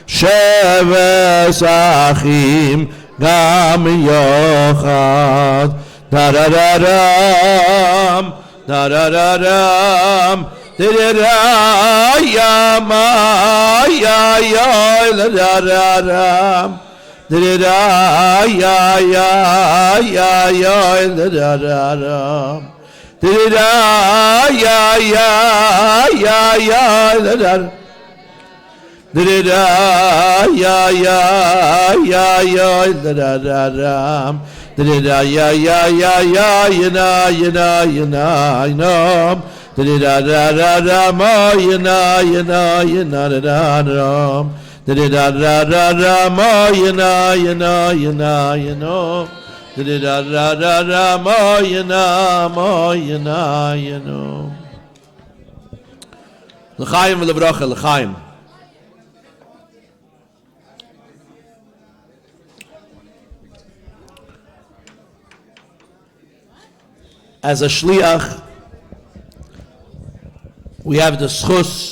sheves achim gam yochad da-da-da-dam da-da-da-dam da-da-da-yam ay-ay-ay da-da-da-dam da-da-da-ay-ay-ay da-da-da-dam da-da ya ya ya ya da-da da-da ya ya ya ya da-da-da-dam da-da ya ya ya ya yana yana yana yana da-da-da-da-da-dam yana yana yana da-da-dam da-da-da-da-dam yana yana yana yana da-da-da-da-da moyana moyana l'chaim v'levracha l'chaim. as a Shliach, we have the schus